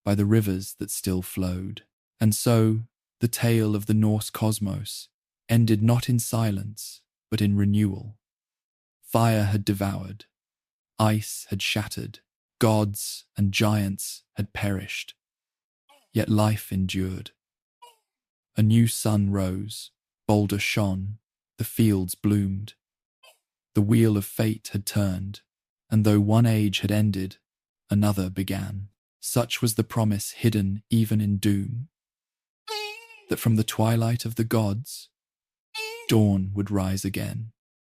by the rivers that still flowed. And so, the tale of the Norse cosmos ended not in silence, but in renewal. Fire had devoured, ice had shattered, gods and giants had perished. Yet life endured. A new sun rose, Balder shone, the fields bloomed. The wheel of fate had turned, and though one age had ended, another began. Such was the promise hidden even in doom, that from the twilight of the gods, dawn would rise again.